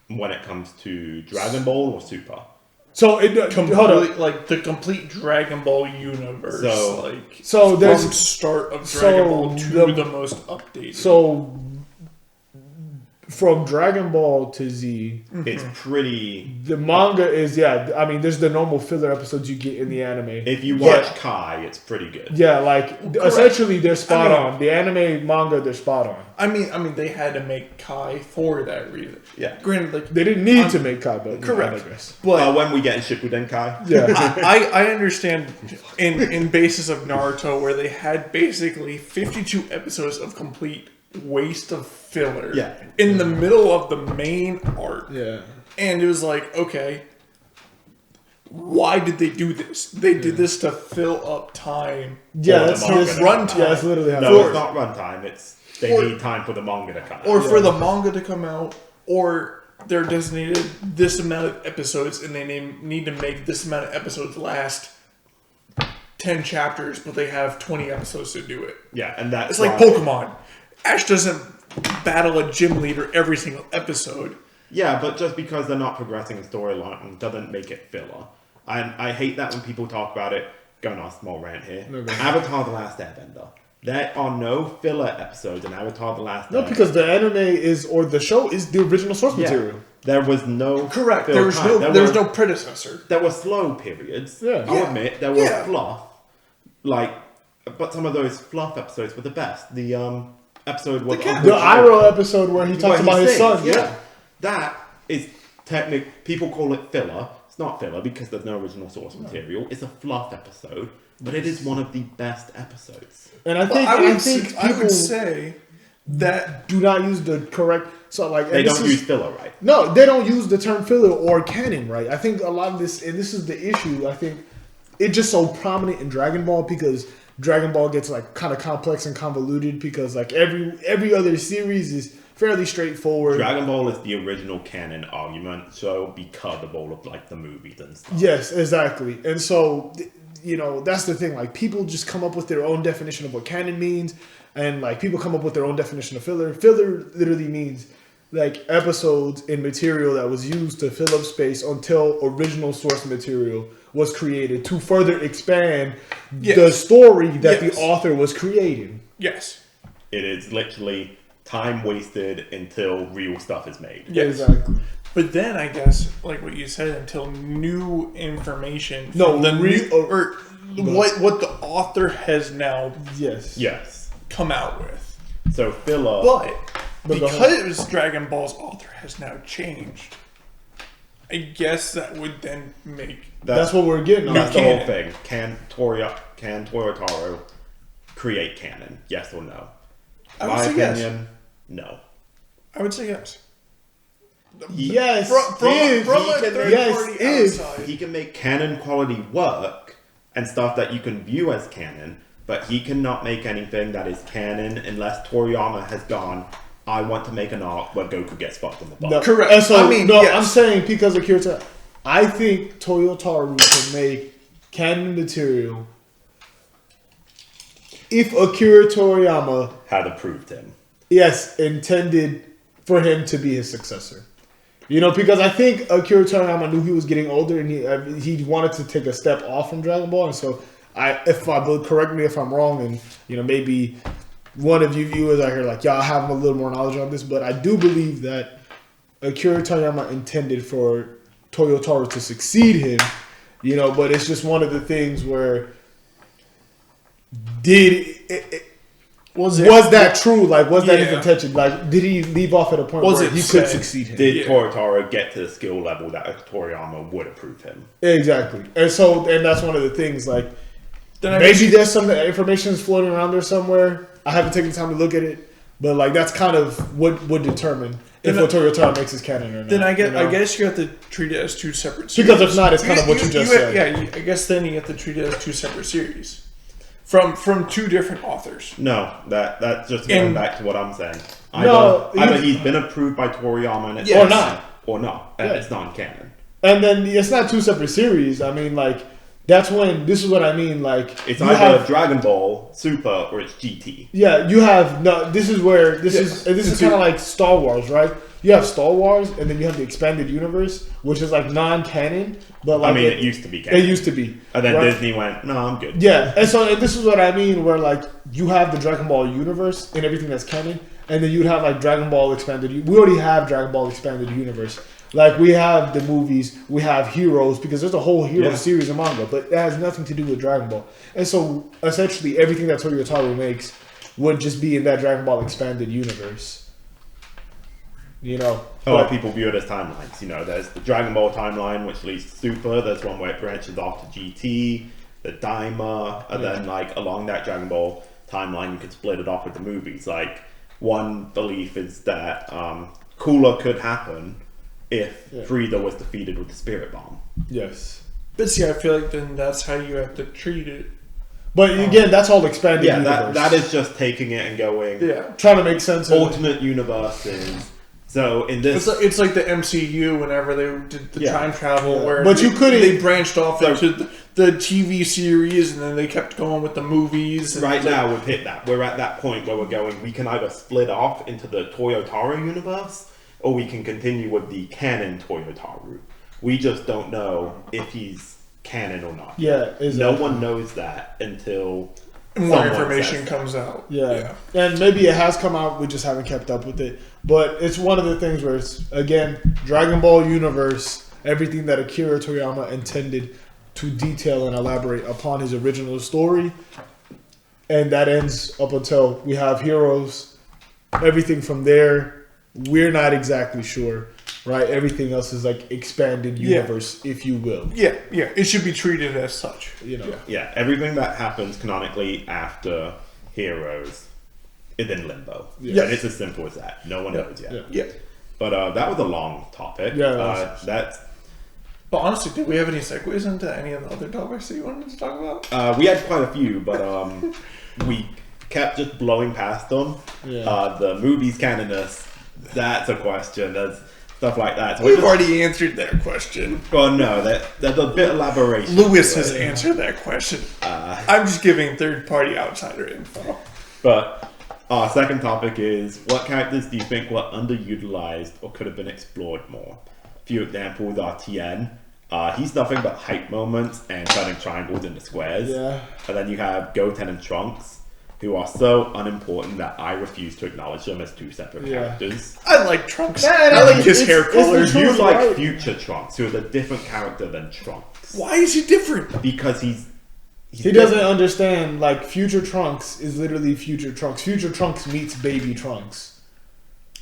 When it comes to Dragon Ball or Super. So hold on. Like the complete Dragon Ball universe, So there's from start of Dragon Ball to the most updated. So from Dragon Ball to Z, it's pretty... The manga is, I mean, there's the normal filler episodes you get in the anime. If you watch Kai, it's pretty good. Yeah, essentially they're spot on. The anime, manga, they're spot on. I mean, they had to make Kai for that reason. Yeah. Granted, they didn't need to make Kai, but correct. I guess. But when we get in Shippuden Kai. Yeah. I understand in basis of Naruto where they had basically 52 episodes of complete waste of filler in the middle of the main arc. Yeah. And it was like, okay, why did they do this? They did this to fill up time. Yeah, that's runtime. Yeah, that's literally how it's not runtime. They need time for the manga to come out. Or for the manga to come out, or they're designated this amount of episodes and they need to make this amount of episodes last 10 chapters, but they have 20 episodes to do it. Yeah, and that's it's like Pokemon. Ash doesn't battle a gym leader every single episode. Yeah, but just because they're not progressing a storyline doesn't make it filler. I hate that when people talk about it. Going on a small rant here. Avatar: The Last Airbender. There are no filler episodes in Avatar: The Last Airbender. No, because the anime the show is the original source material. There was no... Correct. There was no predecessor. There were slow periods. Yeah. I'll admit, there was fluff. but some of those fluff episodes were the best. The episode was The Iroh episode where he talks about his son. Yeah. That is people call it filler. It's not filler because there's no original source material. It's a fluff episode, but it is one of the best episodes. And I think I would say that do not use the correct. So like they don't use filler right. No, they don't use the term filler or canon right. I think a lot of this, and this is the issue. I think it's just so prominent in Dragon Ball because Dragon Ball gets like kind of complex and convoluted because like every other series is fairly straightforward. Dragon Ball is the original canon argument, so because of all of like the movies and stuff. Yes, exactly. And so that's the thing. Like people just come up with their own definition of what canon means, and like people come up with their own definition of filler. Filler literally means like episodes in material that was used to fill up space until original source material was created to further expand the story that the author was creating. Yes. It is literally time wasted until real stuff is made. Yeah, exactly. But then I guess, like what you said, until new information. No, what the author has now Yes. come out with. So filler. But because Dragon Ball's author has now changed, I guess that would then make... That's what we're getting on. That's the whole thing. Can Toyotaro create canon? Yes or no? My opinion, no. I would say yes. Yes. He can make canon quality work and stuff that you can view as canon, but he cannot make anything that is canon unless Toriyama has gone, I want to make an arc where Goku gets fucked in the butt. No, correct. And so, I'm saying because of Akira, I think Toyotaru can make canon material if Akira Toriyama had approved him. Yes, intended for him to be his successor. Because I think Akira Toriyama knew he was getting older and he wanted to take a step off from Dragon Ball. And so, correct me if I'm wrong, and maybe one of you viewers out here like y'all have a little more knowledge on this, but I do believe that Akira Toriyama intended for Toyotaru to succeed him. But it's just one of the things where was that true? Like, was that his intention? Like, did he leave off at a point where he could succeed him? Did Toyotaru get to the skill level that Toriyama would approve him? Exactly. And that's one of the things, like, maybe there's some information is floating around there somewhere. I haven't taken time to look at it, but, like, that's kind of what would determine if Toyotaru makes his canon or not. Then I guess you have to treat it as two separate series. Because if not, it's kind of what you just said. I guess then you have to treat it as two separate series. From two different authors. No, that's just going back to what I'm saying. Either he's been approved by Toriyama and it's or not, and it's non-canon. And then it's not two separate series. I mean, like, that's when, this is what I mean, like... It's either Dragon Ball, Super, or it's GT. Yeah, you have... No, this is kind of like Star Wars, right? You have Star Wars, and then you have the expanded universe, which is like non-canon, but like... it used to be canon. It used to be. And then Disney went, no, I'm good. Yeah, and this is what I mean, where like, you have the Dragon Ball universe and everything that's canon, and then you'd have like Dragon Ball expanded... We already have Dragon Ball expanded universe. Like, we have the movies, we have Heroes, because there's a whole Hero series of manga, but it has nothing to do with Dragon Ball. And so, essentially, everything that Toyotaru makes would just be in that Dragon Ball expanded universe. A lot of people view it as timelines. There's the Dragon Ball timeline, which leads to Super. There's one where it branches off to GT, the Daima, and then, like, along that Dragon Ball timeline, you could split it off with the movies. Like, one belief is that Cooler could happen if Frieza was defeated with the Spirit Bomb. Yes. But see, I feel like then that's how you have to treat it. But again, that's all expanded universe. that is just taking it and going... Yeah. Trying to make sense of alternate universes. So in this... It's like the MCU whenever they did the time travel where they branched off into the TV series and then they kept going with the movies. And right now we've hit that. We're at that point where we're going, we can either split off into the Toyotaru universe or we can continue with the canon Toyotaru. We just don't know if he's canon or not. Yeah, exactly. No one knows that until more information comes out. Yeah. And maybe it has come out, we just haven't kept up with it. But it's one of the things where it's, again, Dragon Ball universe, everything that Akira Toriyama intended to detail and elaborate upon his original story. And that ends up until we have Heroes. Everything from there, we're not exactly sure, right? Everything else is like expanded universe, if you will. Yeah. It should be treated as such. You know. Yeah, everything that happens canonically after Heroes is in limbo. Yeah. And it's as simple as that. No one knows yet. Yeah. But that was a long topic. Yeah, that's But honestly, did we have any segues into any of the other topics that you wanted to talk about? we had quite a few, but we kept just blowing past them. Yeah. The movies canonness, that's a question. There's stuff like that. So We've already answered that question. well, no, there's a bit of elaboration. Lewis to has it. answered that question. I'm just giving third-party outsider info. But our second topic is, what characters do you think were underutilized or could have been explored more? A few examples are Tien. He's nothing but hype moments and turning triangles into squares. Yeah. And then you have Goten and Trunks, who are so unimportant that I refuse to acknowledge them as two separate characters. I like Trunks. Man, I like his hair it's color. the truth. You like right. future Trunks, who is a different character than Trunks. Why is he different? Because he's He doesn't understand, like, Future Trunks is literally Future Trunks. Future Trunks meets Baby Trunks.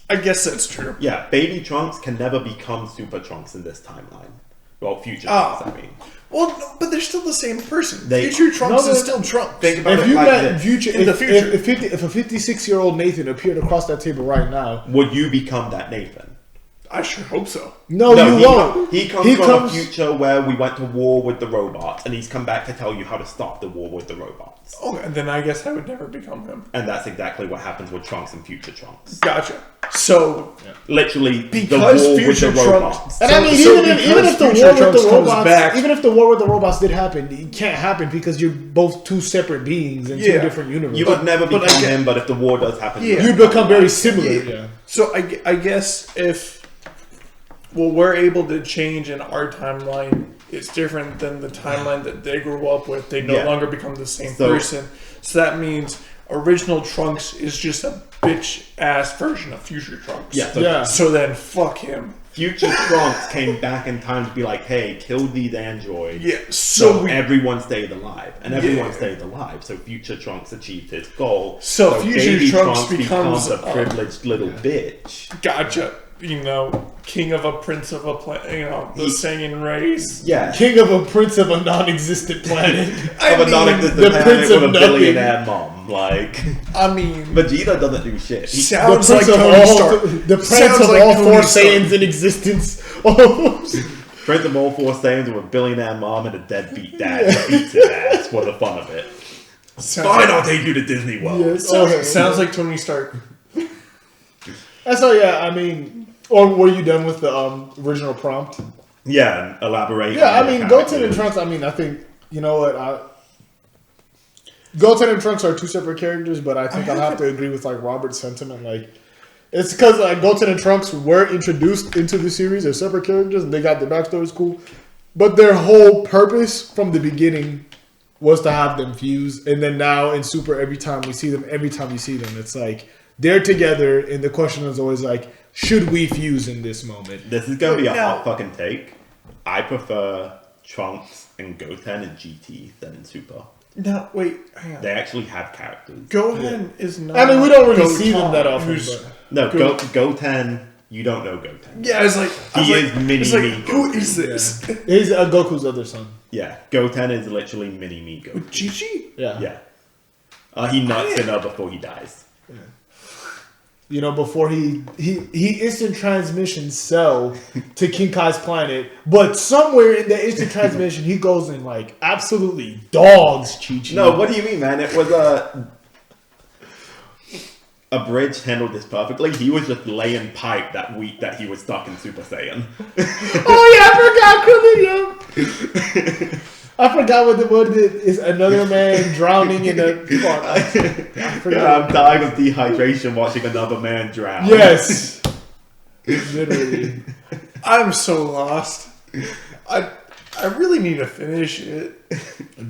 I guess that's true. Yeah, Baby Trunks can never become Super Trunks in this timeline. Well, Future Trunks, I mean. Well, no, but they're still the same person. They- Future Trunks No, is no, still no. Trunks. Think about If it you like met this. future, In the future. if a 56-year-old Nathan appeared across that table right now, Would you become that Nathan? I sure hope so. no, you won't. He comes from a future where we went to war with the robots, and he's come back to tell you how to stop the war with the robots. Oh, and then I guess I would never become him. And that's exactly what happens with Trunks and Future Trunks. Gotcha. So, Literally, Because the war Future with the Trunks- robots. And I mean, So even if because the Future war with Trunks the comes robots, back- even if the war with the robots did happen, it can't happen because you're both two separate beings in two Yeah. different universes. You would never but I become get- him, but if the war does happen, Yeah. You'd become very similar. Yeah. so I guess if we're able to change in our timeline, it's different than the timeline that they grew up with. They no Yeah. longer become the same So- person. So that means original Trunks is just a bitch ass version of Future Trunks. Yeah, so Yeah. So then fuck him. Future Trunks came back in time to be like, hey, kill these androids. Yeah. So So we everyone stayed alive, and everyone Yeah. stayed alive. So Future Trunks achieved his goal. So Future Baby Trunks becomes, a privileged little bitch. gotcha. You know, king of a prince of a the Saiyan race. Yeah, King of a prince of a non-existent planet. of a non-existent the planet Prince with of a Nothing. billionaire mom. Like I mean, Vegeta doesn't do shit. the sounds prince like of Tony all, Stark. the prince Sounds of like all Tony four Stark. Saiyans in existence. Prince of all four Saiyans with a billionaire mom and a deadbeat dad who beats his ass for the fun of it. Fine, I'll take you to Disney World. Yes. Sounds like Tony Stark. And so yeah, I mean, or were you done with the original prompt? Yeah, and elaborate. Yeah, I on mean, the Goten and characters. Trunks. I mean, I think you know what. Goten and Trunks are two separate characters, but I think I'll have to agree with like Robert's sentiment. Like, it's because like Goten and Trunks were introduced into the series as separate characters, and they got their backstories cool. But their whole purpose from the beginning was to have them fuse, and then now in Super, every time you see them, it's like they're together, and the question is always like, should we fuse in this moment? This is gonna be a Now- hot fucking take. I prefer Trunks and Goten in GT than in Super. No, wait, hang on. They actually have characters. Gohan is not. I mean, we don't really Goten, see them that often. who's- But. No, Go- Goten. You don't know Goten. Yeah, it's like He is mini it's like, me who Goku. is this? He's Goku's other son. Yeah, Goten is literally mini me Goku. Chi-Chi? Yeah. Yeah. He nuts in her before he dies. You know, before he instant transmission Cell to King Kai's planet, but somewhere in the instant transmission he goes and like absolutely dogs Chi-Chi. No, what do you mean, man? It was a bridge handled this perfectly. He was just laying pipe that week that he was stuck in Super Saiyan. Oh yeah, I forgot Krillin. Yeah. I forgot what it is. Another man drowning in a. Fuck, I forgot. I'm dying of dehydration watching another man drown. Yes. Literally. I'm so lost. I I really need to finish it.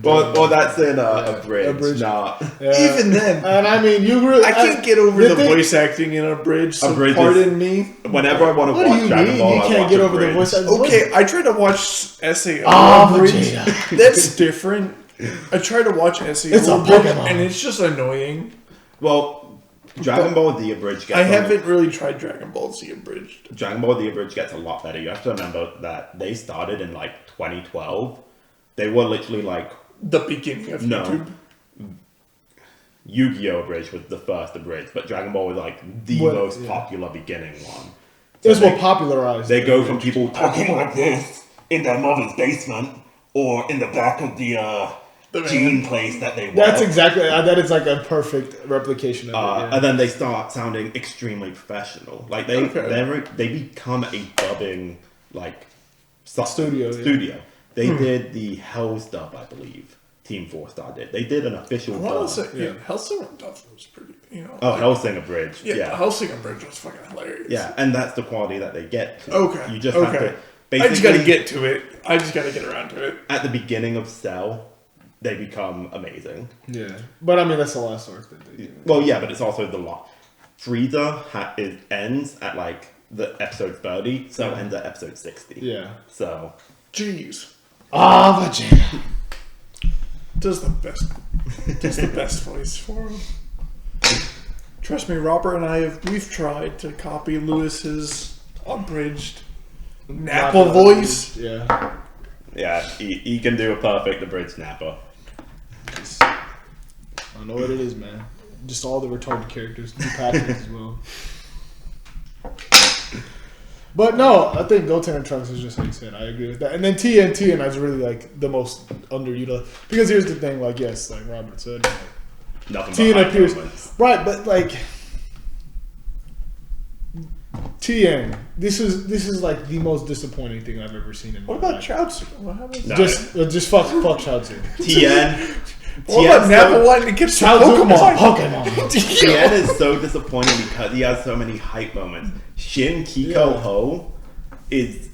Well, that's in a bridge. Not Even then, and I mean, you really, I can't get over the voice acting in a bridge. So Abridged pardon me. Whenever I want to What do watch you Dragon mean? Ball, You I can't watch get a over the bridge. voice acting? Okay, I tried to watch SAO Bridge. Vegeta. That's different. I tried to watch SAO It's a Bridge, Pokemon. and it's just annoying. Well, Dragon Ball Z Abridged gets I haven't really tried Dragon Ball Z Abridged. Dragon Ball Z Abridged gets a lot better. You have to remember that they started in like 2012. They were literally like The beginning of YouTube. Yu-Gi-Oh! Abridged was the first Abridged, but Dragon Ball was like the most popular beginning one. So It's what popularized. They go from people talking like this in their mother's basement or in the back of the gene place that they work. That's exactly that is like a perfect replication of it. And then they start sounding extremely professional. Like they become a dubbing like Studio. They did the Hell's dub, I believe. Team 4 Star did. They did an official dub. Hellsinger dub was pretty, Oh, Hellsinger Bridge. Yeah, Hellsinger Bridge was fucking hilarious. Yeah, and that's the quality that they get to. Okay. You just have to. I just gotta get to it. I just gotta get around to it. At the beginning of Cell, they become amazing. Yeah, but I mean that's the last arc that they do. Well, yeah, but it's also the lot. Frieza it ends at like the episode 30, Cell ends at episode 60. Yeah. So. Jeez. Vegeta. Does the best voice for him. Trust me, Robert and we've tried to copy Lewis's abridged Nappa voice. Yeah. Yeah, he can do a perfect abridged Nappa. I know what it is, man. Just all the retarded characters, new patterns as well. But no, I think Goten and Trunks is just like you said. I agree with that. And then TN is really like the most underutilized. Because here's the thing, like yes, like Robert said, like, nothing TN but appears moments. right, but like TN, this is like the most disappointing thing I've ever seen in my What about life. Chaozu? What happened? No. Just fuck Chaozu. TN. What about Nappa wanting to get some Pokemon. TN is so disappointing because he has so many hype moments. Shin Kiko Ho is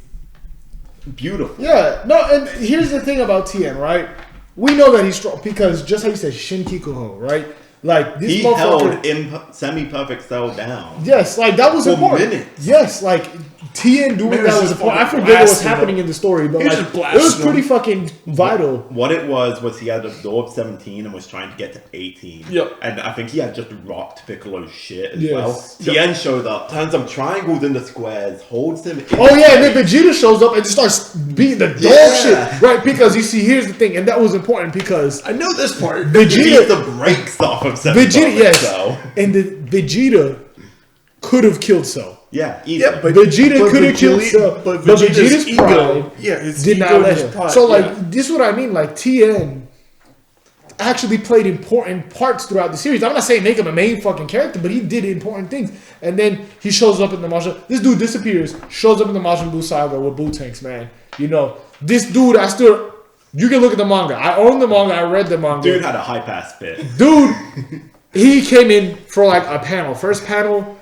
beautiful. Yeah, no, and here's the thing about TN, right? We know that he's strong because just how you said, Shin Kikuho, right? Like this He held semi-perfect Cell down. Yes, like that was for important. minutes. Yes, like TN doing Man, that was just important. I fucking forget what was blasting happening him. in the story, but He was like, just it was blasting pretty him. fucking vital. What it was he had absorbed 17 and was trying to get to 18. Yep. And I think he had just rocked Piccolo's shit as Yes. well. TN showed up, turns some triangles into squares, holds him in Oh yeah, and place. then Vegeta shows up and just starts beating the dog shit, right? Because you see, here's the thing, and that was important because I know this part. He beats Vegeta, the brakes off of semi-perfect yes, Cell. and the Vegeta could have killed Cell. Yeah, easily. Yeah, but Vegeta could have killed Cell, but but Vegeta's Vegeta's pride his did ego not let and his him. pride, So like, yeah. this is what I mean. Like TN actually played important parts throughout the series. I'm not saying make him a main fucking character, but he did important things. And then he shows up in the Majin. This dude disappears. Shows up in the Majin Buu saga with Buu tanks, man. You know, this dude. You can look at the manga. I own the manga. I read the manga. Dude had a high pass spit. Dude, he came in for like a panel. First panel,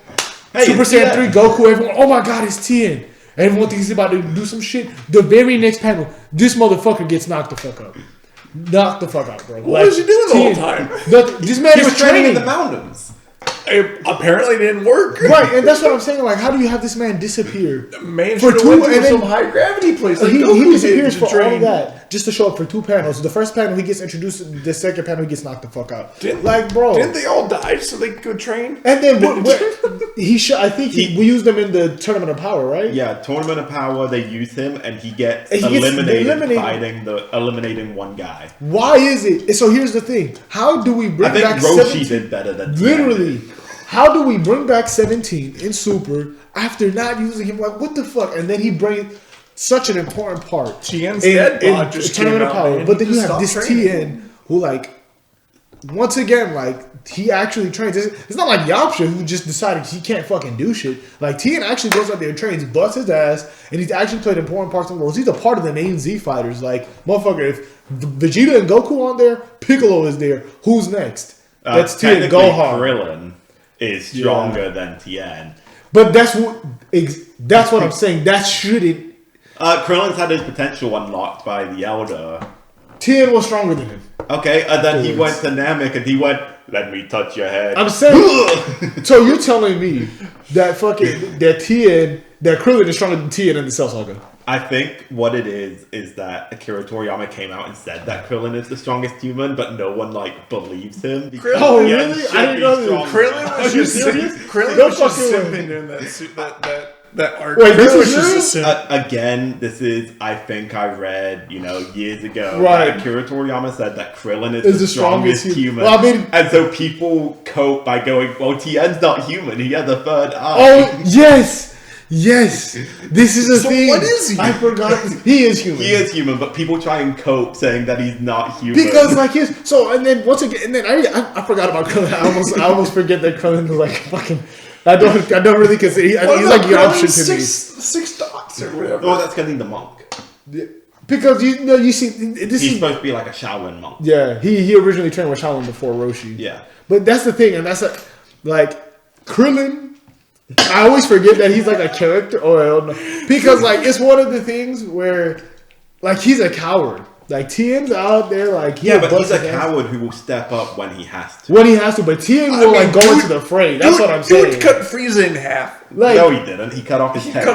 Hey, Super it's Saiyan TN. 3 Goku. Everyone, oh my god, it's TN. Everyone thinks he's about to do some shit. The very next panel, this motherfucker gets knocked the fuck up. Knocked the fuck out, bro. What was he doing the whole time? This man He is was training in the mountains. It apparently didn't work. Right, and that's what I'm saying. Like, how do you have this man disappear? Man For should have two, went and to then- some high gravity place. Like He Goku disappears did for to all train. of that just to show up for 2 panels. The first panel he gets introduced. The second panel he gets knocked the fuck out. Didn't they all die so they could train? And then I think we used them in the Tournament of Power, right? Yeah, Tournament of Power, they use him and he gets And he gets eliminated eliminated. eliminating one guy. Why is it? And so here's the thing: how do we bring I think back Roshi 17? did better than Literally, TN. how do we bring back 17 in Super after not using him? Like, what the fuck? And then he brings such an important part TN's dead bod just Tournament came of out, Power. man. But then He you just have this stopped training. TN who, like, once again, like, he actually trains. It's not like Yamcha who just decided he can't fucking do shit. Like, TN actually goes out there and trains, busts his ass, and he's actually played important parts in the world. He's a part of the main Z fighters. Like, motherfucker, if Vegeta and Goku on there, Piccolo is there. Who's next? That's TN Technically, Gohan. Krillin is stronger than TN. But that's what I'm saying. That shouldn't. Krillin's had his potential unlocked by the Elder. Tien was stronger than him. Okay, and then he went to Namek and he went, "Let me touch your head." I'm saying. So you're telling me that that Krillin is stronger than Tien in the Cell Saga? I think what it is that Akira Toriyama came out and said that Krillin is the strongest human, but no one believes him. because Oh, he really? should I didn't be know that. stronger. Krillin was Are you just serious? Krillin Don't was just fucking simping in that arc. Wait, this Krillin is was true? just a simp. Again, this is I think I read years ago. Right. that Akira Toriyama said that Krillin is Is the strongest human. Well, I mean, and so people cope by going, "Well, Tien's not human. He has a third eye." oh yes. Yes, this is a So thing. what is he? I forgot. He is human. He is human, but people try and cope saying that he's not human. Because and then once again, and then I forgot about Krillin. I almost forget that Krillin was like fucking. I don't really consider. He's like your option to me. Six dots or whatever. Oh, that's because he's the monk. Because you see this He's is supposed to be like a Shaolin monk. yeah. He originally trained with Shaolin before Roshi. Yeah. But that's the thing, and that's like Krillin. I always forget that he's like a character, or I don't know, because it's one of the things where he's a coward. Tien's out there But he's a coward who will step up when he has to. when he has to. But Tien will go into the fray. That's what I'm saying. Dude cut Frieza in half. No, he didn't. He cut off his head.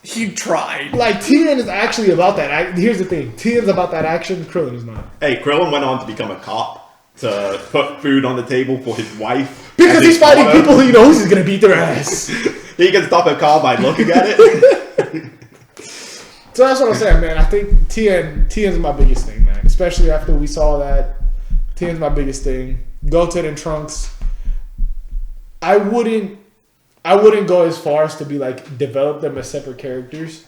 He tried. Tien is actually about that. Here's the thing: Tien's about that action. Krillin is not. Hey, Krillin went on to become a cop to put food on the table for his wife. Because and he's his fighting daughter. people who he knows he's gonna beat their ass. He can stop a car by looking at it. So that's what I'm saying, man. I think Tien's my biggest thing, man. Especially after we saw that. Tien's my biggest thing. Goten and Trunks. I wouldn't go as far as to be develop them as separate characters,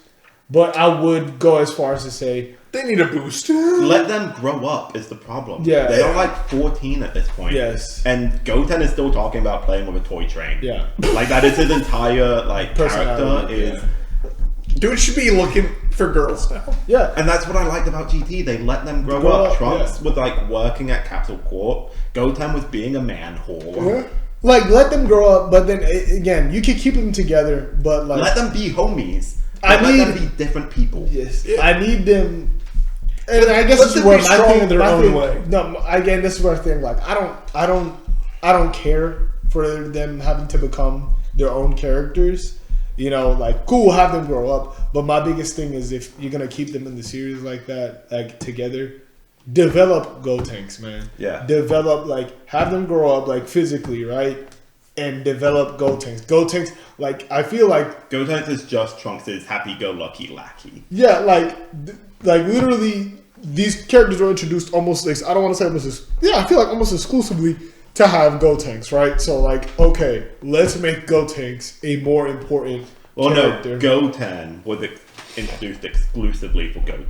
but I would go as far as to say They need a boost. Let them grow up is the problem. Yeah. They are 14 at this point. Yes. And Goten is still talking about playing with a toy train. Yeah. That is his entire character Personality, is. yeah. Dude should be looking for girls now. Yeah. And that's what I liked about GT. They let them grow up. Trunks was working at Capsule Corp. Goten was being a man whore. Yeah. Let them grow up, but then again, you can keep them together, but let them be homies. Let them be different people. Yes. Yeah. I need them. And I guess let this is them where be my strong thing in their own way. No, again, this is where I think I don't care for them having to become their own characters. Cool, have them grow up. But my biggest thing is if you're gonna keep them in the series like that, together, develop Gotenks, man. Yeah. Develop have them grow up physically, right? And develop Gotenks. Gotenks, I feel like Gotenks is just Trunks' happy-go-lucky lackey. yeah, literally, these characters are introduced almost. I don't want to say almost. I feel like almost exclusively to have Gotenks, right? So okay, let's make Gotenks a more important character. No, Goten was introduced exclusively for Goten.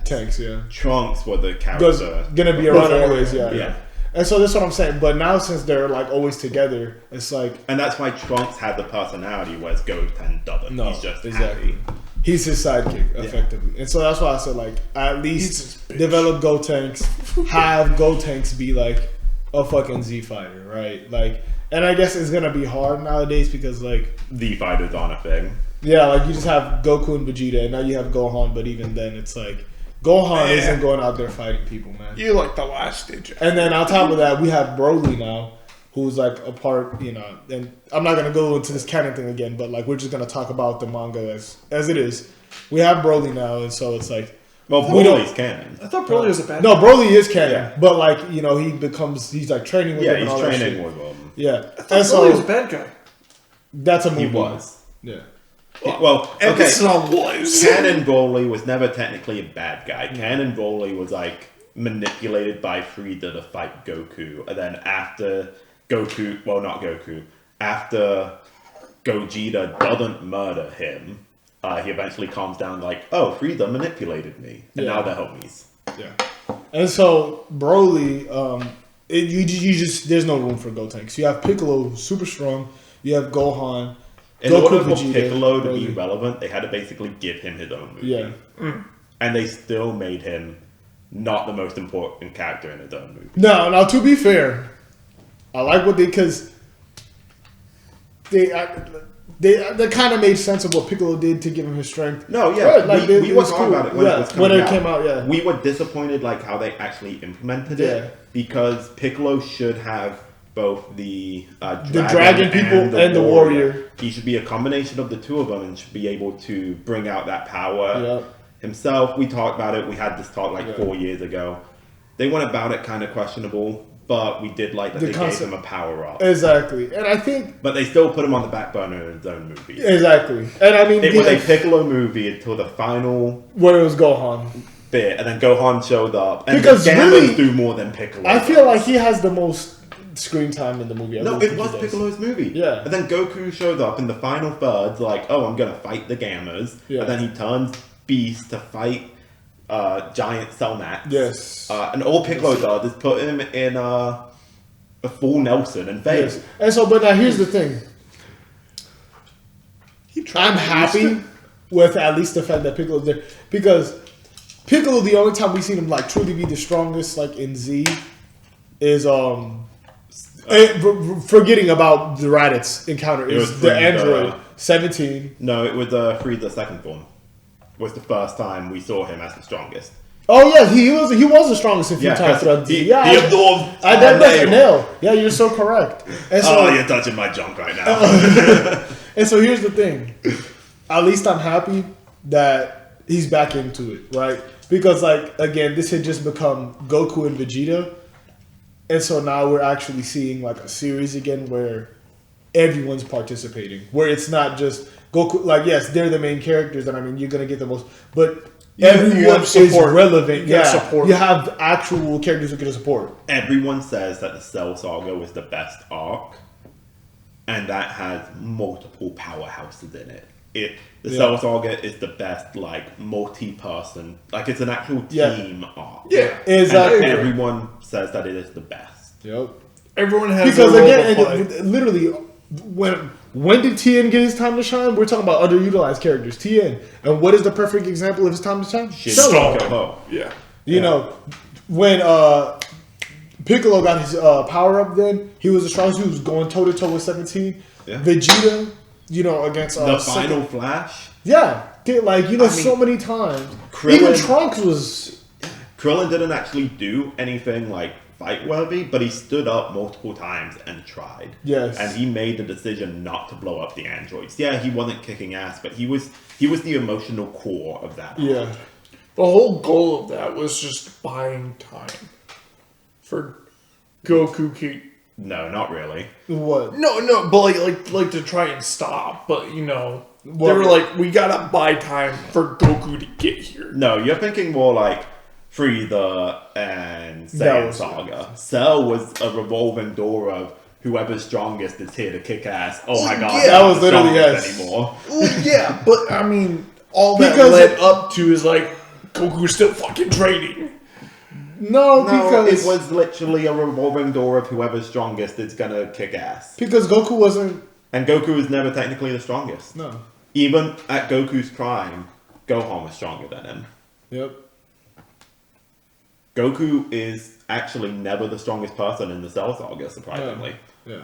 Tanks, yeah. Trunks was the character. Gonna be around Before, anyways, yeah. Yeah. And so that's what I'm saying. But now since they're always together, it's And that's why Trunks had the personality, whereas Goten doesn't. no, He's just exactly. happy. He's his sidekick, effectively. And so that's why I said, at least develop Gotenks, have Gotenks be a fucking Z fighter, right? And I guess it's gonna be hard nowadays because The fighters aren't a thing. yeah, you just have Goku and Vegeta, and now you have Gohan, but even then, it's Gohan isn't going out there fighting people, man. You the last stage. And then on top of that, we have Broly now, who's a part, and I'm not gonna go into this canon thing again, but we're just gonna talk about the manga as it is. We have Broly now, and so it's Well, We don't- Broly's canon. I thought Broly was a bad no, Broly is canon, Yeah. but he becomes he's training with Yeah, him and he's all that training shit. with them. Yeah, I thought and Broly was a so bad guy. that's a movie. He was. Yeah. Well, okay. Emphasis on was. Canon Broly was never technically a bad guy. Canon Broly was manipulated by Frieza to fight Goku, and then after Goku, well, not Goku, after Gogeta doesn't murder him, he eventually calms down oh, Frieza manipulated me, and Yeah. now they're homies. Yeah. And so Broly, you just there's no room for Gotenks. You have Piccolo, who's super strong. You have Gohan. In Goku, order for Vegeta, Piccolo to be Broly. relevant, they had to basically give him his own movie. Yeah. And they still made him not the most important character in his own movie. Now to be fair, I like what because they kind of made sense of what Piccolo did to give him his strength. No, yeah, we were talking about it when it was coming when it out. came out. Yeah, We were disappointed like how they actually implemented it because Piccolo should have both the dragon people and the warrior. He should be a combination of the two of them and should be able to bring out that power Yep. himself. We talked about it. We had this talk like 4 years ago. They went about it kind of questionable, but we did like that they gave him a power up. Exactly, and I think... But they still put him on the back burner in his own movie. Exactly, and I mean... It was a Piccolo movie until the final... When it was Gohan. Bit, and then Gohan showed up. And Because the Gammas really, do more than Piccolo. I feel like he has the most screen time in the movie. No, it was Piccolo's movie. Yeah. And then Goku shows up in the final third, like, oh, I'm gonna fight the Gammas. Yeah. And then he turns Beast to fight Giant Cellmax. Yes. And all Piccolo does is put him in a full Nelson and face. Yes. And so, but now here's the thing. I'm happy with at least the fact that Piccolo's there. Because Piccolo, the only time we've seen him like truly be the strongest, like in Z, is forgetting about the Raditz encounter, is the android 17. No, it was Frieza second form. Was the first time we saw him as the strongest. Oh yeah, he was the strongest a few times throughout the he absorbed a nail. Yeah, you're so correct. And so, you're touching my junk right now. And so here's the thing. At least I'm happy that he's back into it, right? Because like again, this had just become Goku and Vegeta. And so now we're actually seeing like a series again where everyone's participating. Where it's not just Goku, like yes, they're the main characters and I mean you're gonna get the most, but everyone is relevant. You have actual characters who can support. Everyone says that the Cell Saga was the best arc, and that has multiple powerhouses in it. The Cell Saga is the best, like multi-person, like it's an actual team arc. Yeah, exactly. And everyone says that it is the best. Yep. Everyone has because a role again, to play. literally, when did Tien get his time to shine? We're talking about underutilized characters. Tien, and what is the perfect example of his time to shine? Yeah. You know, when Piccolo got his power up, then he was the strongest. He was going toe to toe with 17. Yeah. Vegeta, you know, against the final Flash. Yeah, so many times. Krillin, even Trunks was. Krillin didn't actually do anything like fight worthy, but he stood up multiple times and tried. Yes. And he made the decision not to blow up the androids. Yeah, he wasn't kicking ass, but he was the emotional core of that. Yeah. Arc. The whole goal of that was just buying time for Goku. No, not really. What? No, but like to try and stop. But they were like, we gotta buy time for Goku to get here. No, you're thinking more like Frieza and Saiyan Saga. Cell was a revolving door of whoever's strongest is here to kick ass. Oh my god, that was literally anymore. Well, yeah, but I mean, all that led up to is like Goku's still fucking training. No, because it was literally a revolving door of whoever's strongest is gonna kick ass. Because Goku wasn't, and Goku was never technically the strongest. No, even at Goku's prime, Gohan was stronger than him. Yep. Goku is actually never the strongest person in the Cell Saga, surprisingly. Yeah.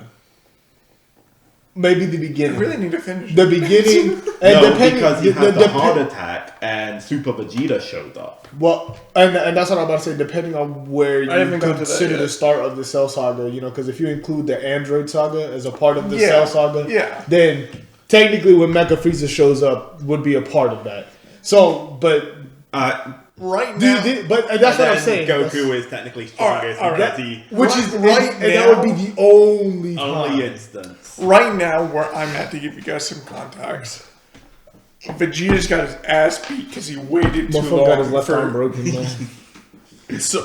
Maybe the beginning. I really need to finish the beginning. And because he had the heart attack and Super Vegeta showed up. Well, and that's what I'm about to say. Depending on where you consider the start of the Cell Saga, because if you include the Android Saga as a part of the Cell Saga, then technically when Mecha Frieza shows up would be a part of that. So, but right now, but that's what I'm saying. Goku is technically strongest because that would be the only instance. Right now, where I'm at to give you guys some context, Vegeta's got his ass beat because he waited too long. Got his left arm broken. So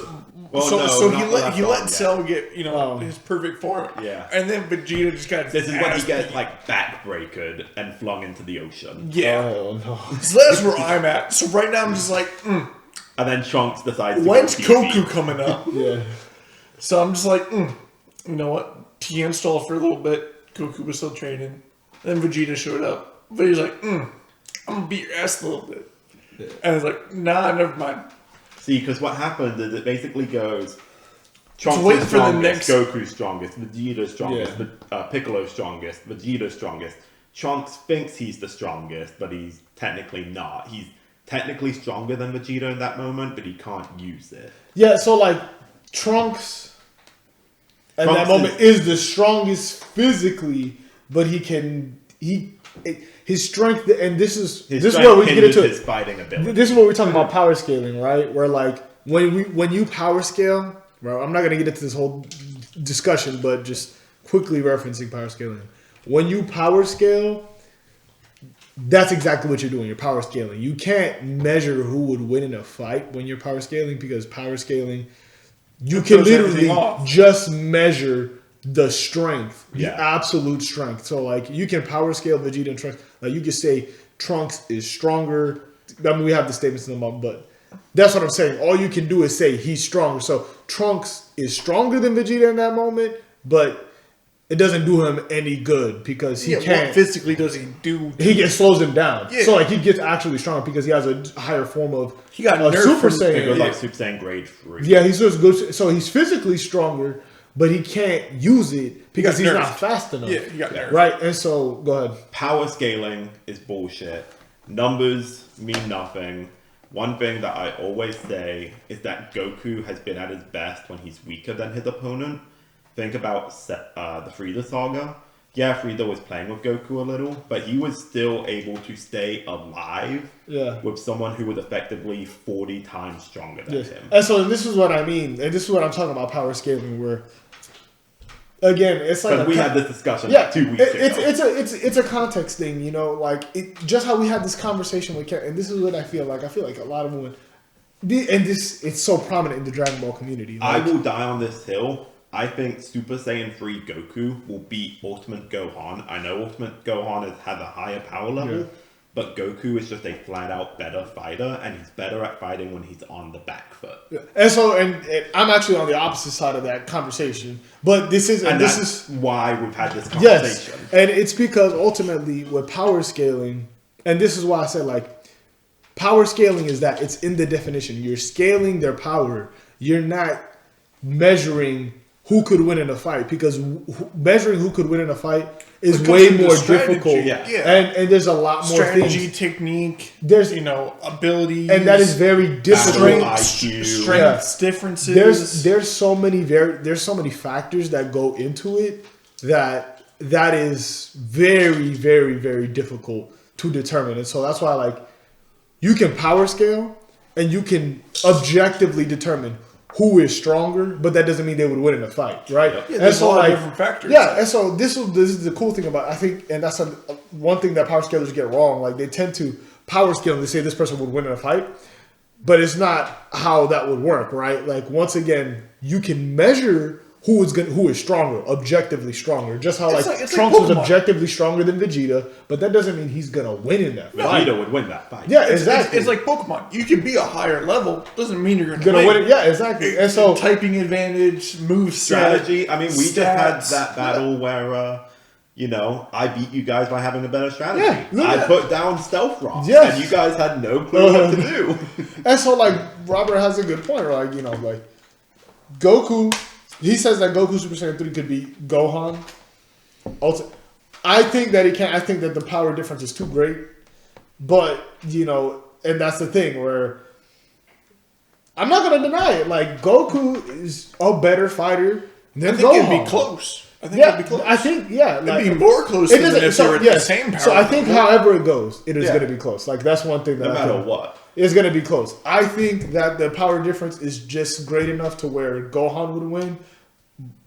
he let Cell get his perfect form. Yeah, and then Vegeta just got. This is when he gets like backbreakered and flung into the ocean. Yeah, so that's where I'm at. So right now I'm just like, And then Trunks decides. When's Goku coming up? Yeah. So I'm just like, you know what? Tien stalled for a little bit. Goku was still training. Then Vegeta showed up. But he's like, I'm gonna beat your ass a little bit. Yeah. And it's like, nah, never mind. See, because what happened is it basically goes Trunks is strongest, Goku's strongest, Vegeta's strongest, Piccolo's strongest, Vegeta's strongest, Trunks thinks he's the strongest, but he's technically not. He's technically stronger than Vegeta in that moment, but he can't use it. Yeah, so like Trunks at that moment is the strongest physically, but his strength, and this is where we get into his fighting ability. This is what we're talking about power scaling, right? Where like when you power scale, bro, I'm not gonna get into this whole discussion, but just quickly referencing power scaling. When you power scale, that's exactly what you're doing. You're power scaling. You can't measure who would win in a fight when you're power scaling, because power scaling, you can literally just measure the strength, the absolute strength. So like you can power scale Vegeta and Trunks. Like you can say Trunks is stronger. I mean, we have the statements in the moment, but that's what I'm saying. All you can do is say he's stronger. So Trunks is stronger than Vegeta in that moment, but it doesn't do him any good because he can't. What physically does he do? He slows him down. Yeah. So like he gets actually stronger because he has a higher form of. He got nerfed Super Saiyan. It goes like Super Saiyan grade 3. Yeah, he's just good. So he's physically stronger, but he can't use it because he's not fast enough. Yeah, he got nerfed. Right, and so go ahead. Power scaling is bullshit. Numbers mean nothing. One thing that I always say is that Goku has been at his best when he's weaker than his opponent. Think about the Frieza saga. Yeah, Frieza was playing with Goku a little, but he was still able to stay alive with someone who was effectively 40 times stronger than him. And so this is what I mean, and this is what I'm talking about power scaling, where again, it's like we had this discussion like 2 weeks ago. It's a context thing, you know, like just how we had this conversation with Ken, and this is what I feel like. I feel like a lot of women, and it's so prominent in the Dragon Ball community. Like, I will die on this hill. I think Super Saiyan 3 Goku will beat Ultimate Gohan. I know Ultimate Gohan has a higher power level, but Goku is just a flat-out better fighter, and he's better at fighting when he's on the back foot. Yeah. And so, and I'm actually on the opposite side of that conversation. But this is why we've had this conversation. Yes, and it's because ultimately with power scaling, and this is why I said like power scaling is that it's in the definition. You're scaling their power. You're not measuring who could win in a fight, because measuring who could win in a fight is way more difficult. Yeah. And there's a lot more strategy, technique. There's abilities, and that is very difficult. Strengths differences. There's so many factors that go into it that is very, very, very difficult to determine. And so that's why like you can power scale and you can objectively determine who is stronger, but that doesn't mean they would win in a fight, right? Yeah, there's a lot of different factors. Yeah, and so this is the cool thing about, I think, and that's one thing that power scalers get wrong. Like they tend to power scale and they say this person would win in a fight, but it's not how that would work, right? Like once again, you can measure who is stronger, objectively stronger. Just how Trunks was objectively stronger than Vegeta, but that doesn't mean he's gonna win in that fight. Vegeta would win that fight. Yeah, exactly. It's like Pokemon. You can be a higher level, doesn't mean you're gonna win. Yeah, exactly. And so typing advantage, move strategy. I mean, we just had that battle where I beat you guys by having a better strategy. Yeah, I put down stealth rocks, and you guys had no clue what to do. And so, like, Robert has a good point, right? Like Goku. He says that Goku Super Saiyan 3 could beat Gohan. I think that he can't. I think that the power difference is too great. But, and that's the thing where I'm not going to deny it. Like, Goku is a better fighter than Gohan. It'd be close. It'd be close. I think, it'd be more close than if they were at the same power. So I think however it goes, it is going to be close. Like, that's one thing that no matter what. It's going to be close. I think that the power difference is just great enough to where Gohan would win.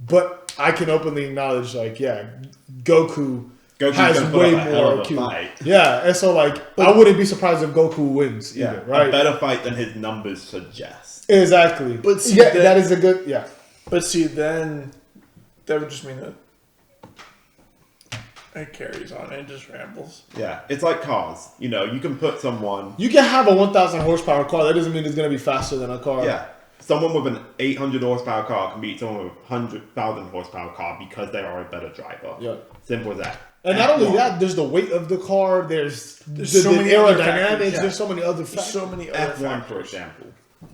But I can openly acknowledge, like, Goku has way more IQ. Yeah, and so, like, I wouldn't be surprised if Goku wins either, right? A better fight than his numbers suggest. Exactly. But see, that is a good, But see, then that would just mean that it carries on and just rambles. Yeah, it's like cars. You can put someone... You can have a 1,000 horsepower car. That doesn't mean it's going to be faster than a car. Yeah. Someone with an 800 horsepower car can beat someone with a 100,000 horsepower car because they are a better driver. Yeah. Simple as that. And not only that, there's the weight of the car. There's so many aerodynamics. There's so many other factors. So many other F1, factors. for example.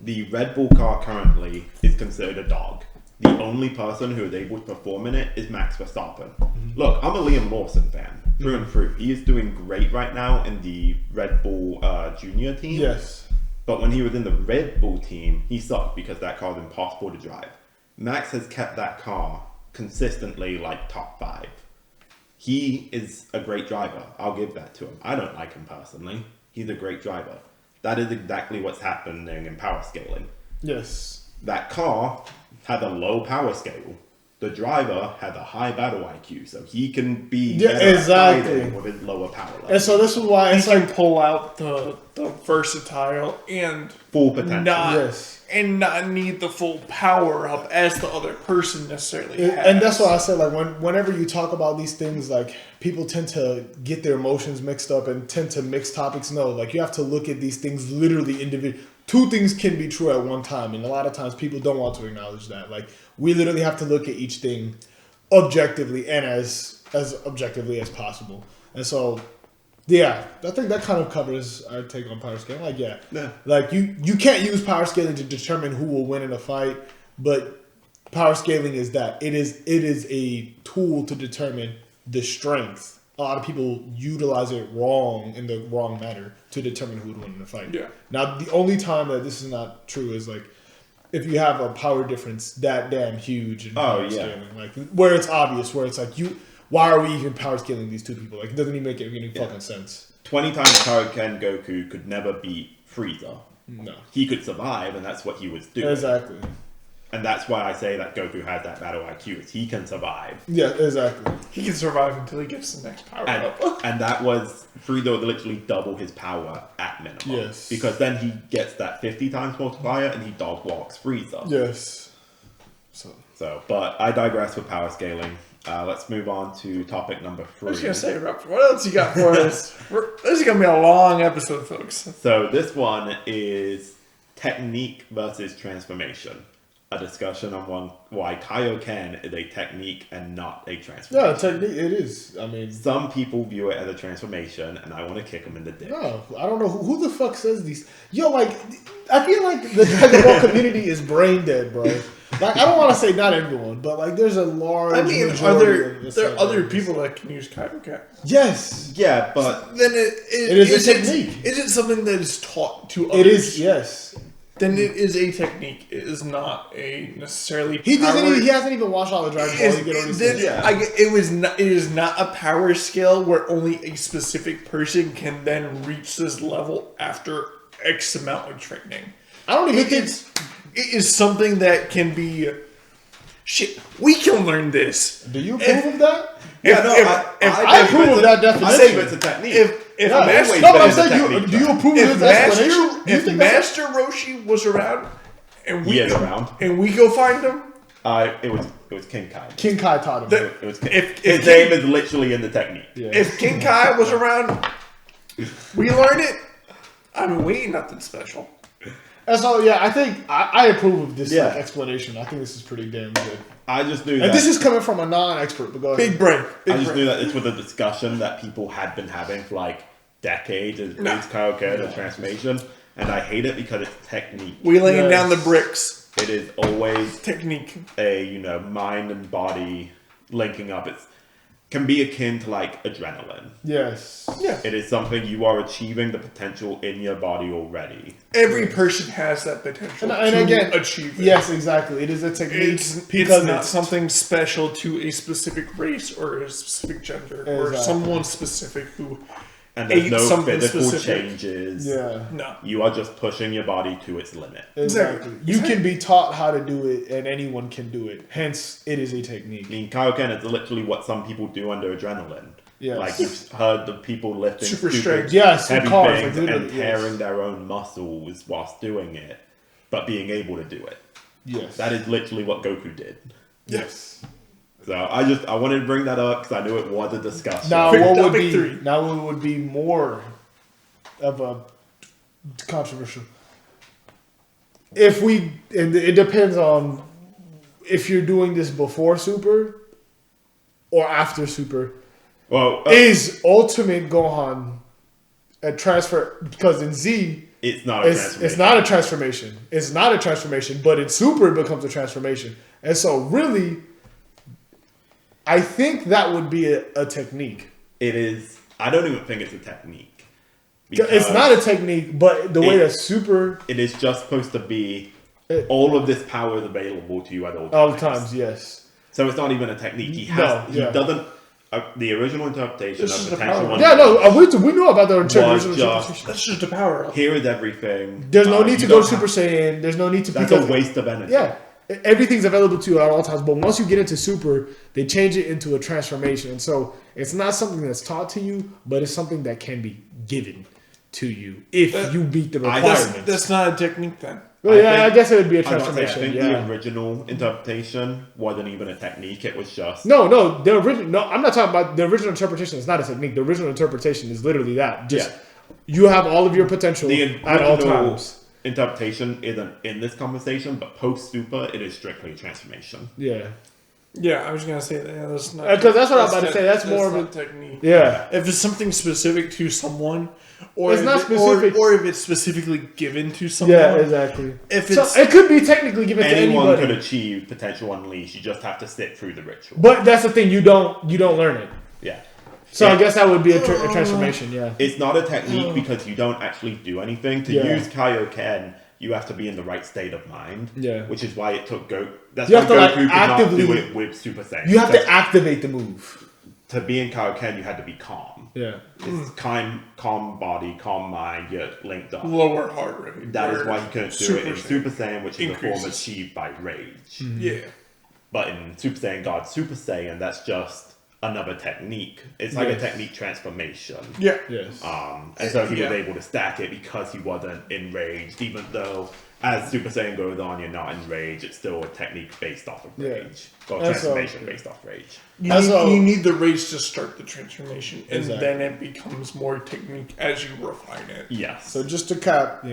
The Red Bull car currently is considered a dog. The only person who is able to perform in it is Max Verstappen. Mm-hmm. Look, I'm a Liam Lawson fan. through and through. He is doing great right now in the Red Bull Junior team. Yes. But when he was in the Red Bull team, he sucked because that car was impossible to drive. Max has kept that car consistently like top 5. He is a great driver. I'll give that to him. I don't like him personally. He's a great driver. That is exactly what's happening in power scaling. Yes. That car had a low power scale. The driver had a high battle IQ, so he can be better at fighting with his lower power level. And so this is why it's He can pull out the versatile and Full potential. and not need the full power up as the other person necessarily has. And that's why I said, like, whenever you talk about these things, like, people tend to get their emotions mixed up and tend to mix topics. No, like, you have to look at these things literally individually. Two things can be true at one time, and a lot of times people don't want to acknowledge that. Like, we literally have to look at each thing objectively and as objectively as possible. And so, yeah, I think that kind of covers our take on power scaling. Like, yeah. Like, you can't use power scaling to determine who will win in a fight, but power scaling is that. It is a tool to determine the strength. A lot of people utilize it wrong in the wrong manner to determine who would win in a fight. Yeah. Now, the only time that this is not true is, like, if you have a power difference that damn huge in power scaling. Like, where it's obvious, where it's like, why are we even power scaling these two people? Like, it doesn't even make any fucking sense. 20 times Kaioken Goku could never beat Frieza. No. He could survive, and that's what he was doing. Exactly. And that's why I say that Goku has that battle IQ, is he can survive. Yeah, exactly. He can survive until he gets the next power up. And that was, Frieza would literally double his power at minimum. Yes. Because then he gets that 50 times multiplier, and he dog walks Frieza. Yes. So, but I digress with power scaling. Let's move on to topic number 3. I was going to say, Rob, what else you got for us? This is going to be a long episode, folks. So this one is technique versus transformation. A discussion on why Kaioken is a technique and not a transformation. Yeah, technique, it is. I mean, some people view it as a transformation, and I want to kick them in the dick. No, I don't know who the fuck says these. Yo, like, I feel like the Dragon Ball community is brain dead, bro. Like, I don't want to say not everyone, but like, there's a large. I mean, there are other people that can use Kaioken? Yes. Yeah, but then it is a technique. Is it something that is taught to others? It is, yes. Then it is a technique. It is not a necessarily. He hasn't even watched all the Dragon Ball. It is not a power skill where only a specific person can then reach this level after X amount of training. I don't even think it is something that can be. Shit, we can learn this. Do you approve of that? I approve of that definition. I say it's a technique. Do you approve of this explanation? If Master Roshi was around, and we go find him, it was King Kai. King Kai taught him. His name is literally in the technique. Yeah. If King Kai was around, we learn it. I mean, we ain't nothing special. And so, yeah, I think I approve of this explanation. I think this is pretty damn good. I just knew that. And this is coming from a non-expert, but go ahead. Big brain. I just knew that this was a discussion that people had been having for like decades. Is Kaioken a transformation? And I hate it because it's technique. We laying down the bricks. It is always technique. Mind and body linking up. It can be akin to like adrenaline. Yes. Yeah. It is something you are achieving the potential in your body already. Every person has that potential to achieve it. Yes, exactly. It is a technique. It's not something special to a specific race or a specific gender or someone specific who. And there's no physical changes. Yeah. No. You are just pushing your body to its limit. Exactly. You can be taught how to do it, and anyone can do it. Hence, it is a technique. I mean, Kaioken is literally what some people do under adrenaline. Yes. Like, you've heard the people lifting super strength, heavy things and tearing their own muscles whilst doing it, but being able to do it. Yes. That is literally what Goku did. Yes. So I wanted to bring that up because I knew it was a discussion. Now what would be more of a controversial? And it depends on if you're doing this before Super or after Super. Well, is Ultimate Gohan a transfer? Because in Z, it's not a transformation. It's not a transformation. It's not a transformation, but in Super it becomes a transformation. And so really, I think that would be a technique. it is. I don't even think it's a technique. It's not a technique, but the way that Super... It is just supposed to be all of this power is available to you at all times. All the times, yes. So it's not even a technique. He doesn't... the original interpretation This of is the potential power. one... Yeah, no, we know about the original just, That's just a power up. here is everything. There's no need to you go don't Super have- Saiyan. There's no need to... That's a waste of energy. Yeah. Everything's available to you at all times, but once you get into Super, they change it into a transformation. And so it's not something that's taught to you, but it's something that can be given to you if you beat the requirements. That's not a technique then. Well, yeah, I guess it would be a transformation. I think yeah. the original interpretation wasn't even a technique. It was just... No, the original. No, I'm not talking about the original interpretation. It's not a technique. The original interpretation is literally that. Just you have all of your potential at all times. Interpretation isn't in this conversation, but post Super, it is strictly a transformation. Yeah. Yeah, I was gonna say that. Yeah, that's not Because that's what I'm about to say. That's more of a technique. Yeah. If it's something specific to someone, or It's if not it- specific. or if it's specifically given to someone. Yeah, exactly. If So it's it could be technically given to Anyone anybody, could achieve potential unleashed. You just have to sit through the ritual. but that's the thing. You don't learn it. Yeah. So I Yeah. guess that would be a transformation. Yeah. It's not a technique because you don't actually do anything. To Yeah. use Kaioken, you have to be in the right state of mind. Yeah. Which is why it took That's You why have to, Goku like, could actively- not do it with Super Saiyan. You have Because to activate the move. to be in Kaioken, you had to be calm. Yeah. It's calm body, calm mind. You're linked up. lower heart rate. That is or why he couldn't do it in Super Saiyan, which is a form increases. achieved by rage. Yeah. But in Super Saiyan God Super Saiyan, that's just another technique. It's like a Yes. technique transformation. Yeah. Yes. And so he was Yeah. able to stack it because he wasn't enraged, even though as Super Saiyan goes on, you're not enraged. It's still a technique based off of Yeah. rage. Or That's transformation all- based off rage. You need the rage to start the transformation, and Exactly. then it becomes more technique as you refine it. Yes. So just to cap,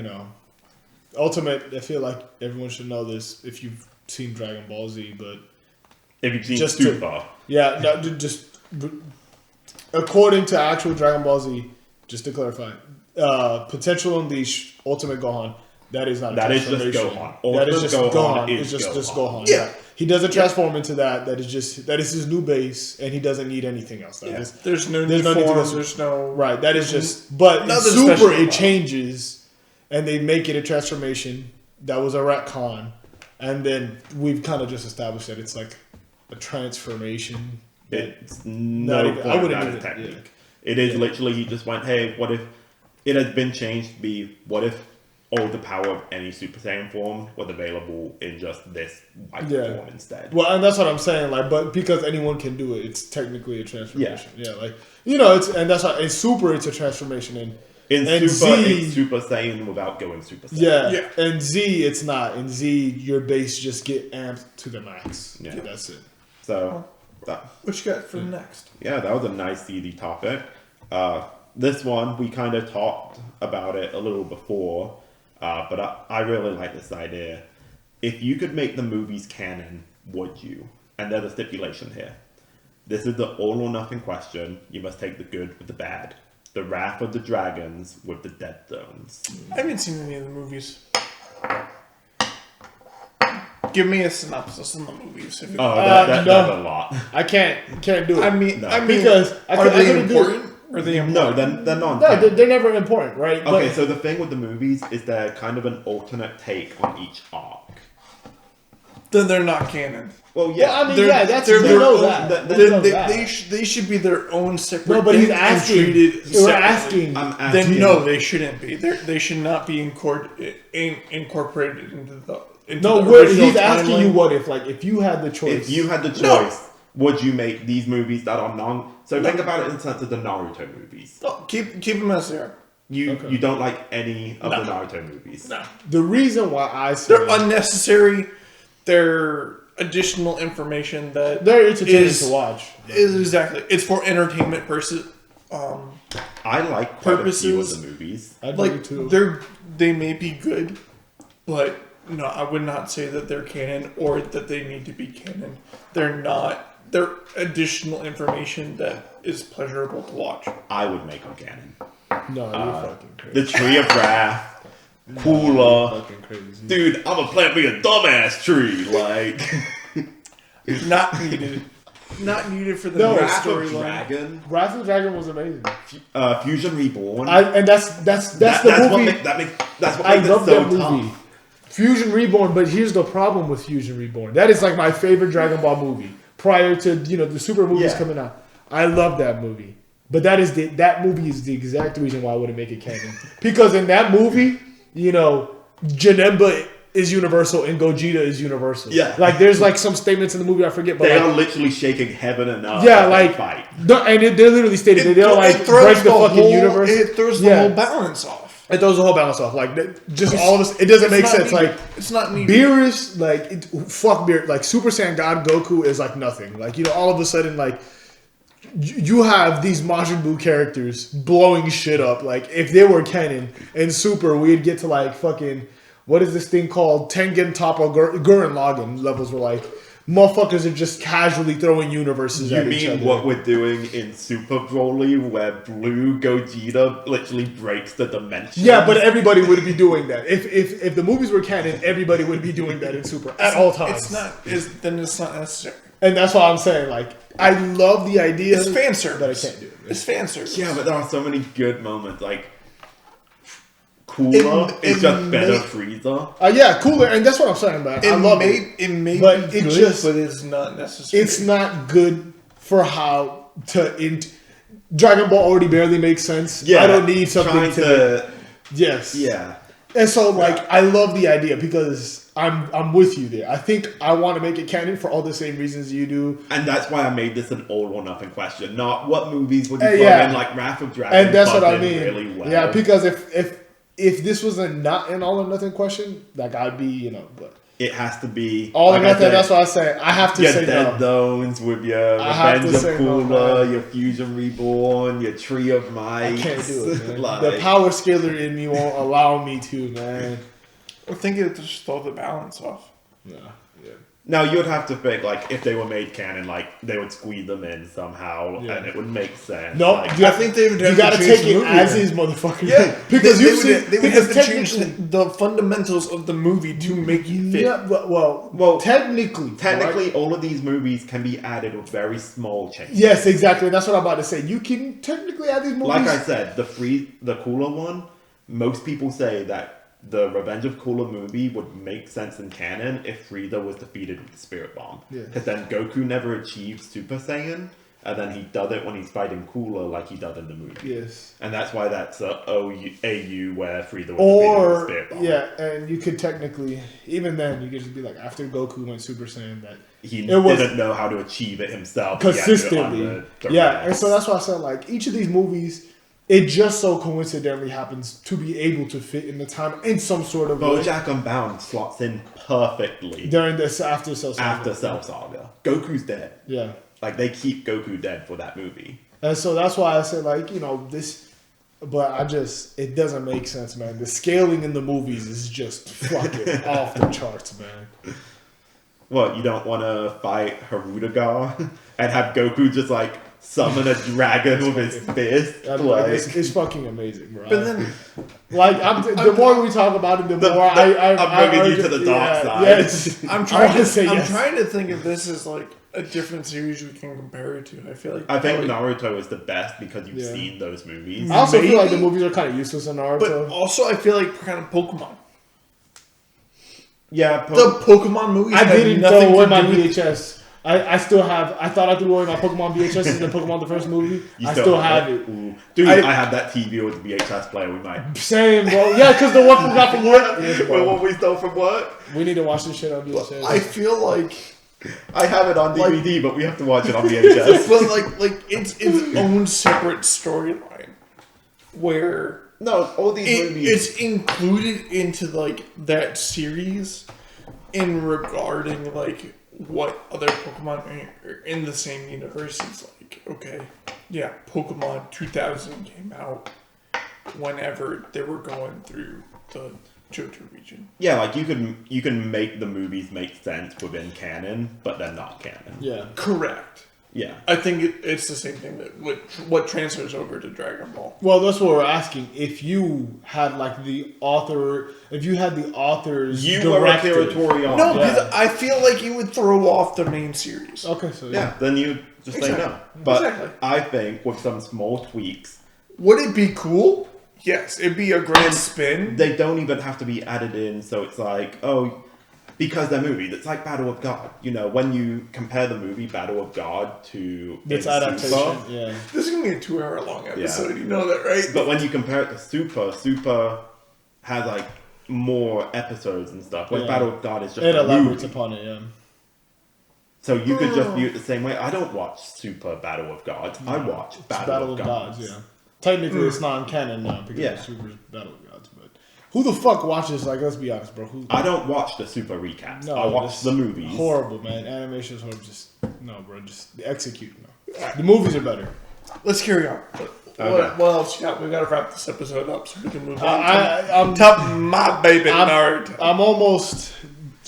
Ultimate. I feel like everyone should know this if you've seen Dragon Ball Z, but if you've seen just Super, yeah, no, just according to actual Dragon Ball Z, just to clarify, Potential Unleash Ultimate Gohan. That is not a that is just transformation. Gohan. That is Ultimate just Gohan. is It's just Gohan. Gohan. Yeah. He doesn't transform into that. That is his new base, and he doesn't need anything else. That Yeah. is- There's no there's new no need to forms, go- there's no right. That is just. But in Nothing Super, special it about it. changes, and they make it a transformation. That was a retcon, and then we've kind of just established that it's like a transformation. It's Not no even- I point wouldn't that even- is technique. yeah. It is literally you just went, hey, what if it has been changed to be what if all the power of any Super Saiyan form was available in just this white Yeah. form instead. Well, and that's what I'm saying. Like, but because anyone can do it, it's technically a transformation. Yeah, it's and that's why in Super it's a transformation. In and Super, Z- it's Super Saiyan without going Super Saiyan. Yeah, Yeah. and Z it's not. In Z, your base just get amped to the max. Yeah. That's it. So, What you got for next? yeah, that was a nice, easy topic. This one, we kind of talked about it a little before, but I really like this idea. If you could make the movies canon, would you? And there's a stipulation here. This is the all or nothing question. You must take the good with the bad. The wrath of the dragons with the dead zones. I haven't seen any of the movies. Give me a synopsis in the movies. If Oh, no. that's a lot. I can't do it. I mean, because are they couldn't do it. important? Are they No, important? they're not. No, they're never important, right? Okay, But- so the thing with the movies is they're kind of an alternate take on each arc. Then they're not canon. Well, yeah. Well, I mean, They're- yeah, that's they're we their know own- that. Then We know Then that. they should be their own separate. No, but he's thing and asking. treated We're separately. asking. I'm asking. Then no, they shouldn't be. They should not be incorporated into the. Into No, the we're, original he's asking timeline. you what if, like, if you had the choice. If you had the choice, No. would you make these movies that are non? So think about it in the sense of the Naruto movies. Oh, keep them as they are. You don't like any of No. the Naruto movies. No, The reason why I say they're unnecessary. They're additional information that they're entertaining is- to watch. Exactly. It's for entertainment purposes. I like quite a few of Purposes. the movies. I do Like too. they may be good, but no, I would not say that they're canon or that they need to be canon. They're not. They're additional information that is pleasurable to watch. I would make them canon. No, you're fucking crazy. The Tree of Wrath, Cooler. Fucking crazy. Dude, I'm gonna plant me a dumbass tree. Like, Not needed. not needed for the No. main Wrath of storyline. Dragon, Wrath of the Dragon was amazing. Fusion Reborn. And that's the movie. That's what I makes it love so that movie. tough. Fusion Reborn, but here's the problem with Fusion Reborn. That is like my favorite Dragon Ball movie prior to the super movies coming out. I love that movie, but that movie is the exact reason why I wouldn't make it canon. Because in that movie, Janemba is universal and Gogeta is universal. Yeah. Like there's like some statements in the movie I forget, but They like, are literally shaking heaven and earth. yeah, as they like fight. they're literally stated they don't like break the fucking universe. It throws the whole balance off. It throws the whole balance off. Like just all of us, it doesn't make sense. Needed. Like it's not needed. Beerus, like fuck Beerus. Like Super Saiyan God Goku is like nothing. Like all of a sudden, like you have these Majin Buu characters blowing shit up. Like if they were canon in Super, we'd get to like fucking what is this thing called Tengen Toppa Gurren Lagann levels. Were like motherfuckers are just casually throwing universes at each other. You mean what we're doing in Super Broly, where Blue Gogeta literally breaks the dimension? Yeah, but everybody would be doing that. If the movies were canon, everybody would be doing that in Super at all times. Then it's not necessary. And that's why I'm saying, like, I love the idea. It's fan service. But I can't do it. It's fan service. Yeah, but there are so many good moments. Like, Cooler is just better Frieza. Yeah, cooler, and that's what I'm saying, man. I love it. It may But be it good, just- but it's not necessary. It's not good for how to. Dragon Ball already barely makes sense. Yeah, I don't need something trying to. Yes. Yeah. And so, like, I love the idea because I'm with you there. I think I want to make it canon for all the same reasons you do. And that's why I made this an all or nothing question. Not what movies would you throw yeah. in, like Wrath of Dragon. And that's what I in mean. Really well. Yeah, because if this was not an all or nothing question, like I'd be, but it has to be all like or nothing. I said, That's what I say. I have to your say Dead no. Zones with your I have Revenge to of say no, Cooler, man. your Fusion Reborn, your Tree of Might. I can't do it, man. Like, The power scaler in me won't allow me to, man. I think it just throw the balance off. No, yeah. now you would have to think like if they were made canon, like they would squeeze them in somehow, Yeah. and it would make sense. No, like, I think they would have you gotta to change take the it movie as then. is, motherfucker. Yeah, because they would have to change technically, the fundamentals of the movie to make it fit. yeah, well, technically, all of these movies can be added with very small changes. yes, exactly. That's what I'm about to say. You can technically add these movies. Like I said, the Cooler one, most people say that the Revenge of Cooler movie would make sense in canon if Frieza was defeated with the Spirit Bomb. Yeah. Because then Goku never achieved Super Saiyan, and then he does it when he's fighting Cooler like he does in the movie. Yes. And that's why that's a AU where Frieza was defeated with the Or Spirit Bomb. yeah, and you could technically, even then, you could just be like after Goku went Super Saiyan that He it was didn't know how to achieve it himself. He had to do it consistently. under Yeah, duress. and so that's why I said like each of these movies, it just so coincidentally happens to be able to fit in the time in some sort of way BoJack Unbound slots in perfectly during this after Cell Saga. after Cell Saga. Goku's dead. Yeah. Like, they keep Goku dead for that movie. And so that's why I said, like, this, but it doesn't make sense, man. The scaling in the movies is just fucking off the charts, man. What, you don't want to fight Harudagar and have Goku just, like, summon a dragon with his fist? Like, it's fucking amazing, bro. But then, like, the more we talk about it, the more I'm bringing you to the dark side. Yes. I'm I trying wanna say yes. to think if this is like a different series we can compare it to. I feel like I think Naruto is the best because you've Yeah. seen those movies. I also feel like the Maybe. movies are kind of useless in but Naruto. also I feel like kind of Pokemon. Yeah, The Pokemon movies. I have didn't nothing throw away to my do with- VHS. I still have. I thought I threw away my Pokemon VHS in Pokemon the first movie. you I still have it. Ooh. Dude, I have that TV with the VHS player. We might. Same, bro. Yeah, because the one we got from work. Yes, Well, bro. what we stole from work? We need to watch this shit on VHS. I feel like, I have it on Like- DVD, but we have to watch it on VHS. but like it's its own separate storyline where No, all these movies. it's included into like that series in regarding like what other Pokemon are in the same universe is like. Okay, yeah, Pokemon 2000 came out whenever they were going through the Johto region. Yeah, like you can make the movies make sense within canon, but they're not canon. yeah. Correct. Yeah. I think it's the same thing that what transfers over to Dragon Ball. Well, that's what we're asking. If you had like the author, if you had the authors, You were a territory on. No, Yeah. because I feel like you would throw off the main series. Okay, so Yeah, then you just say no. But Exactly. I think with some small tweaks, Would it be cool? Yes, it'd be a great spin. they don't even have to be added in. So it's like, oh, because they're movies, it's like Battle of God. You know, when you compare the movie Battle of God to it's in adaptation. Super, Yeah. This is gonna be a 2-hour long episode. You know that, right? but when you compare it to Super has like more episodes and stuff. Whereas Yeah. Battle of God is just It a elaborates movie. upon it. Yeah. So you could just view it the same way. I don't watch Super Battle of Gods. I watch Battle of Gods. Yeah. Technically, it's non-canon now because Yeah. it's Super's Battle of Gods. But who the fuck watches? Like, let's be honest, bro. Who? I don't watch the Super recaps. I watch it's the movies. Horrible, man. Animation is horrible. Just no, bro. Just execute. No. The movies are better. Let's carry on. Okay. What else you got? We gotta wrap this episode up so we can move on. I'm Top my baby Naruto. I'm almost.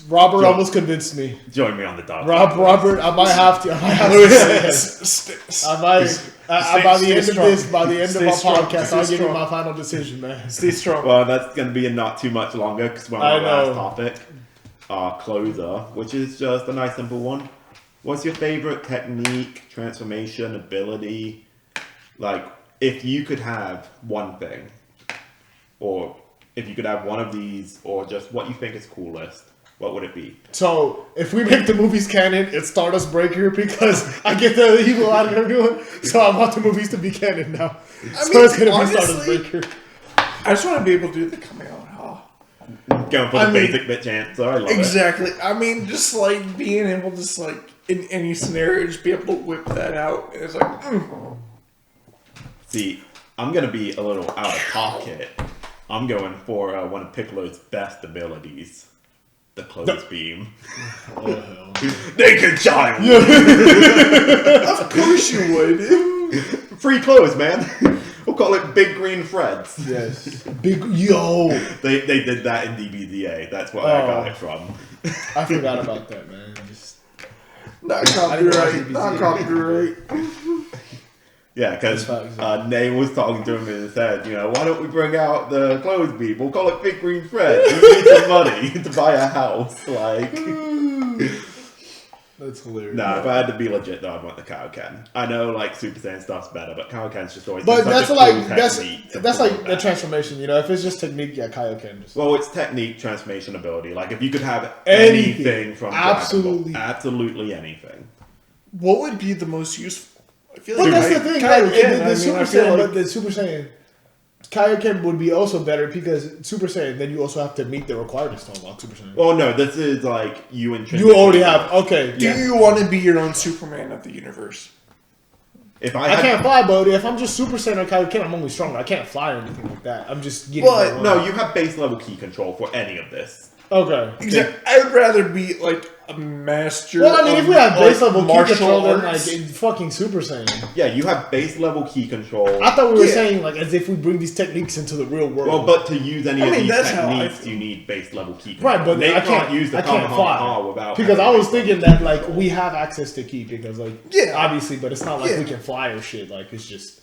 Robert Joe. almost convinced me. Join me on the dark. Robert, I might have to. I might have to say it. I might. By the end of this, by the end of our podcast, I'll give you my final decision, man. Stay strong. Well, that's going to be not too much longer because we're on I our last know. topic. Our closer, which is just a nice simple one. What's your favorite technique, transformation, ability? Like, if you could have one thing, or if you could have one of these, or just what you think is coolest, what would it be? So, if we make the movies canon, it's Stardust Breaker because I get the evil out of everyone. So I want the movies to be canon now. So it's gonna be Stardust Breaker. I just want to be able to do the Kamehameha. Going for the basic bitch answer. I love it. Exactly. I mean, just like being able to just like in any scenario, just be able to whip that out. And it's like, See, I'm going to be a little out of pocket. I'm going for one of Piccolo's best abilities. The clothes beam. Oh, hell. Naked child! of course you would. Free clothes, man. We'll call it Big Green Threads. Yes. Big yo. They did that in DBDA. That's where I got it from. I forgot about that, man. Just Not copyright. Not copyright. Yeah, because That's facts, Nay was talking to him and said, you know, why don't we bring out the clothes beam? We'll call it Big Green Threads. We need some money to buy a house. Like, that's hilarious. nah, if I had to be legit though, I'd want the Kaioken. I know like Super Saiyan stuff's better, but Kaioken's just always But been that's such a like cool that's technique to that's pull like the back. transformation. You know, if it's just technique, yeah, Kaioken. Just Well, it's technique, transformation ability. Like if you could have Anything. anything from Absolutely. Dragon Ball, absolutely anything. What would be the most useful? I feel But like that's the thing. Kaioken, Like, the Super Saiyan, like, but the Super Saiyan Kaioken would be also better because Super Saiyan. Then you also have to meet the requirements to unlock Super Saiyan. Well, no, this is like you intrinsically. You already have. Okay. do you want to be your own Superman of the universe? If I I had, can't fly, but if I'm just Super Saiyan or Kaioken, I'm only stronger. I can't fly or anything like that. I'm just getting. But, my- no, you have base level key control for any of this. Okay. Exactly. I would rather be like a master. Well, I mean, of, if we have base like, level key martial control, then like arts. in fucking Super Saiyan. Yeah, you have base level key control. I thought we were Yeah. saying like as if we bring these techniques into the real world. Well, but to use any I of mean, these that's how I techniques, feel. you need base level key control. right, but they I can't use the I can't Kamehameha fly without because I having was base thinking that like we have access to key because like Yeah. obviously, but it's not like Yeah. we can fly or shit. Like it's just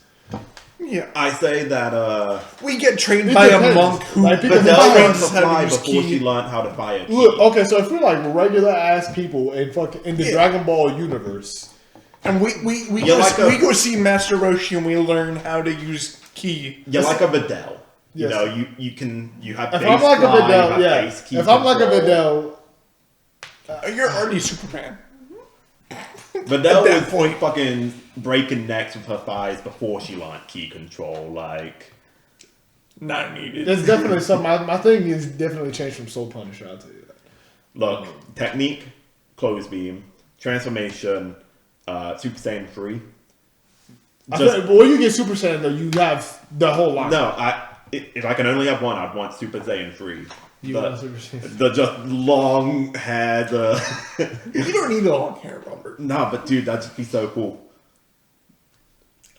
Yeah, I say that we get trained It by depends. a monk who Like, because Videl if I learned had- to knows how fly to use before key. she learned how to fly a key. look. Okay, so if we're like regular ass people in fucking in the Yeah. Dragon Ball universe, And we You're like a- we go see Master Roshi and we learn how to use key. You're like a Videl. You Yes. know, you have if base I'm like a fly, you Videl, have yeah. base key If I'm like a control. Videl, You're already Superman. Videl At that was point. fucking breaking necks with her thighs before she learned key control. Like, Not needed. there's definitely some. My thing is definitely changed from Soul Punisher. I'll tell you that. look, technique, close beam, transformation, Super Saiyan 3. I feel like, but when you get Super Saiyan though, you have the whole line. No, if I can only have one, I'd want Super Saiyan 3. You the, want Super Saiyan. the just long hair, the You don't need long hair, Robert. nah, but dude, that'd just be so cool.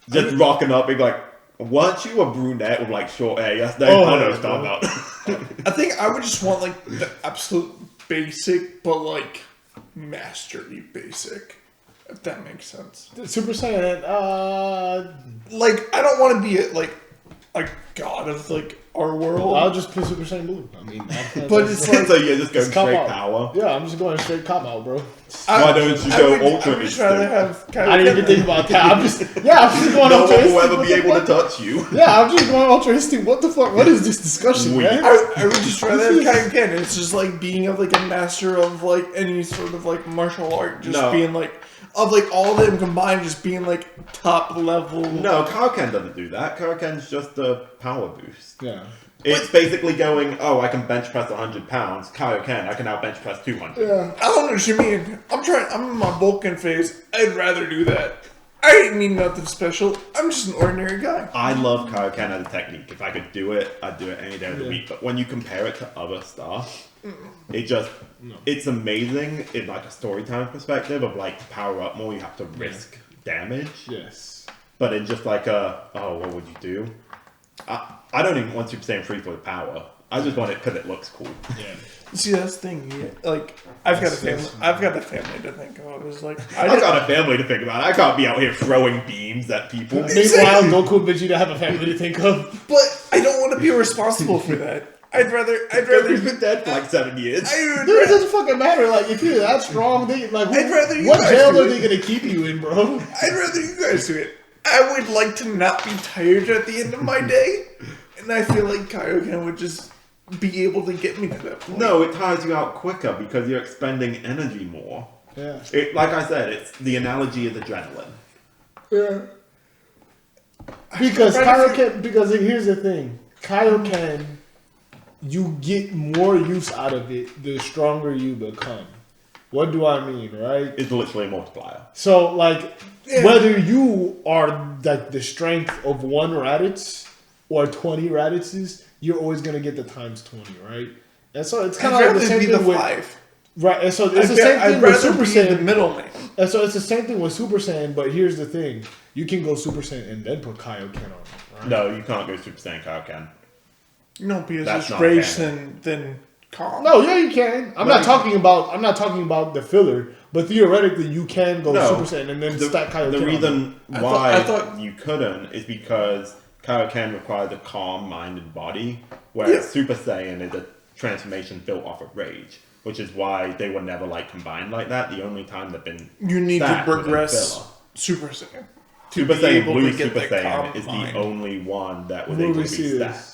Just rocking up, being like, weren't you a brunette with like short hair? Yes, no, Oh, I know yeah, what I'm talking about. I think I would just want like the absolute basic, but like masterly basic. If that makes sense. Super Saiyan. Like, I don't want to be a god of like our world. I'll just put Super Saiyan Blue. I mean, But it's like, So you're just going cop straight out. power. Yeah, I'm just going straight cop out, bro. Why don't you go Ultra I would just rather Instinct? have I didn't even think about that. I'm just going No Ultra one will Instinct. ever What be the able to fuck? touch you. Yeah, I'm just going Ultra Instinct. What the fuck? What is this discussion, Weak. man? I would just rather have Kaioken. It's just like being like a master of like any sort of like martial art. Just No. being like of like all of them combined, just being like top level. No, Kaioken doesn't do that. Kaioken's just a power boost. Yeah. It's basically going, oh, I can bench press 100 pounds. Kaioken, I can now bench press 200. Yeah, I don't know what you mean. I'm in my Vulcan phase. I'd rather do that. I ain't mean nothing special. I'm just an ordinary guy. I love Kaioken as a technique. If I could do it, I'd do it any day of the week. But when you compare it to other stuff, it's amazing in like a storytelling perspective of like to power up more, you have to risk damage. Yes. But in just like what would you do? I don't even want Super Saiyan 3 for the power. I just want it because it looks cool. Yeah. See, that's the thing. Like, I've got a family. I've got a family to think of. It's like I've got a family to think about. I can't be out here throwing beams at people. Meanwhile, Goku and Vegeta have a family to think of. But I don't want to be responsible for that. I'd rather. Goku's been dead for like 7 years. Dude, it doesn't fucking matter. Like, if you're that strong, I'd rather you what guys jail do are it. they gonna keep you in, bro? I'd rather you guys do it. I would like to not be tired at the end of my day, and I feel like Kaioken would just be able to get me to that point. No, it tires you out quicker because you're expending energy more. Yeah. Like I said, it's the analogy is adrenaline. Yeah. Because Kaioken, because here's the thing, Kaioken, you get more use out of it the stronger you become. What do I mean, right? It's literally a multiplier. So, like, whether you are like the strength of 1 Raditz or 20 Raditzes, you're always gonna get the times 20, right? And so it's kind of like the same thing with 5. right. And so it's the same thing I'd with rather Super be Saiyan. the middleman. And so it's the same thing with Super Saiyan, but here's the thing: you can go Super Saiyan and then put Kaioken on, right? No, you can't go Super Saiyan Kaioken. No, because That's it's not rage canon. than calm. No, yeah, you can. I'm not talking about the filler, but theoretically, you can go No, Super Saiyan and then stack Kaioken. The on reason I why thought- you couldn't is because Kaioken requires a calm-minded body, whereas Super Saiyan is a transformation built off of rage, which is why they were never like combined like that. The only time they've been You need to stacked was in progress filler. Super Saiyan. Super be Saiyan able Blue to get Super that Saiyan calm is mind. the only one that was Where able we to see be this? stacked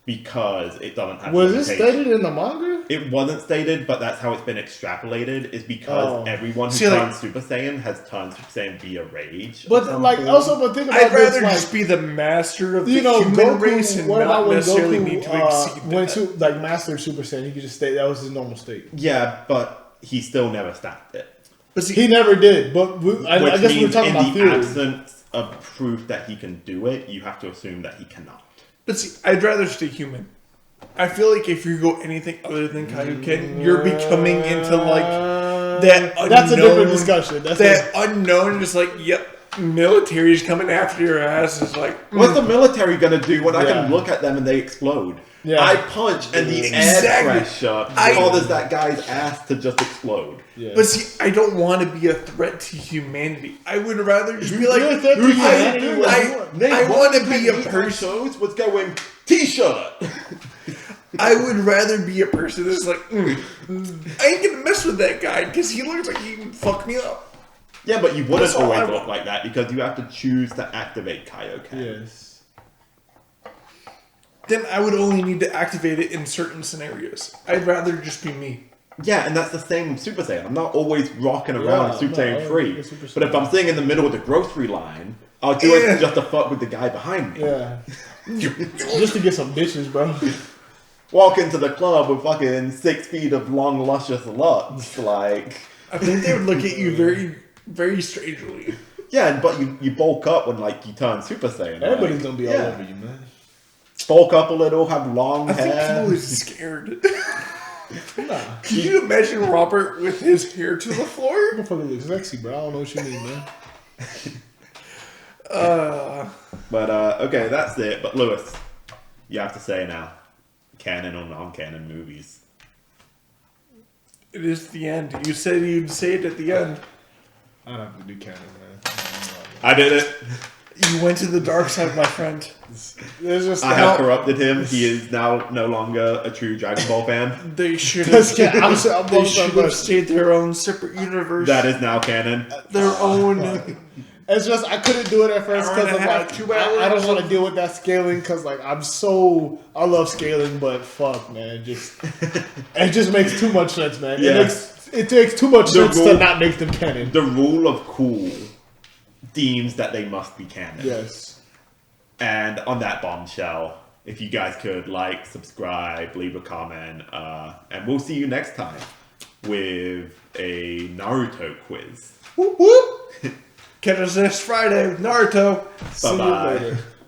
because it doesn't have. Was this limitations. stated in the manga? It wasn't stated, but that's how it's been extrapolated. Is because everyone who See, like- turns Super Saiyan has turned Super Saiyan via rage. But like, also, but think about I'd this, rather like, just be the master of the you know, human Goku. race and What about not when necessarily Goku need to exceed went that. to like mastered Super Saiyan? He could just stay. That was his normal state. Yeah, but he still never stacked it. But see, He never did. But I Which guess we're means talking in about the theory. absence of proof that he can do it, you have to assume that he cannot. But see, I'd rather stay human. I feel like if you go anything other than Kaioken, you're becoming into like that unknown. That's a different discussion. That's that unknown, just like, yep, military's coming after your ass. Is like, What's the military gonna do when I Yeah. can look at them and they explode? Yeah. I punch and the Exactly. air pressure causes that guy's ass to just explode. yeah. But see, I don't want to be a threat to humanity. I would rather just be like, You're a threat to humanity when you I want to be a person. shows was going t-shirt. I would rather be a person that's like, I ain't gonna mess with that guy because he looks like he can fuck me up. Yeah, but you wouldn't That's all always I look want. like that because you have to choose to activate Kaioken. Yes. Then I would only need to activate it in certain scenarios. I'd rather just be me. Yeah, and that's the same with Super Saiyan. I'm not always rocking around Yeah, Super no, Saiyan I 3. think Super But if I'm sitting in the middle of the grocery line, I'll do Yeah. it just to fuck with the guy behind me. Yeah. Just to get some bitches, bro. Walk into the club with fucking 6 feet of long, luscious locks. Like, I think they would look at you very, very strangely. yeah, but you bulk up when, like, you turn Super Saiyan. Everybody's like, gonna be all yeah. over you, man. Bulk up a little, have long I think hair. people are scared. Nah. Could you imagine Robert with his hair to the floor? Motherfucker looks sexy, bro. I don't know what you mean, man. But, okay, that's it. But, Lewis, you have to say now, canon or non-canon movies. It is the end. You said you'd say it at the end. I don't have to do canon, man. I did it. You went to the dark side, my friend. There's just I have corrupted him. He is now no longer a true Dragon Ball fan. They should That's have. ca- I'm They should have stayed their own separate universe. That is now canon. Their own. It's just I couldn't do it at first Hour because and a of half, like 2 I hours. don't want to deal with that scaling because like I love scaling, but fuck, man, it just makes too much sense, man. Yeah. It takes too much The sense rule- to not make them canon. The rule of cool deems that they must be canon. Yes. And on that bombshell, if you guys could like, subscribe, leave a comment, and we'll see you next time with a Naruto quiz. Whoop whoop. Catch us next Friday with Naruto. See you Bye-bye. later.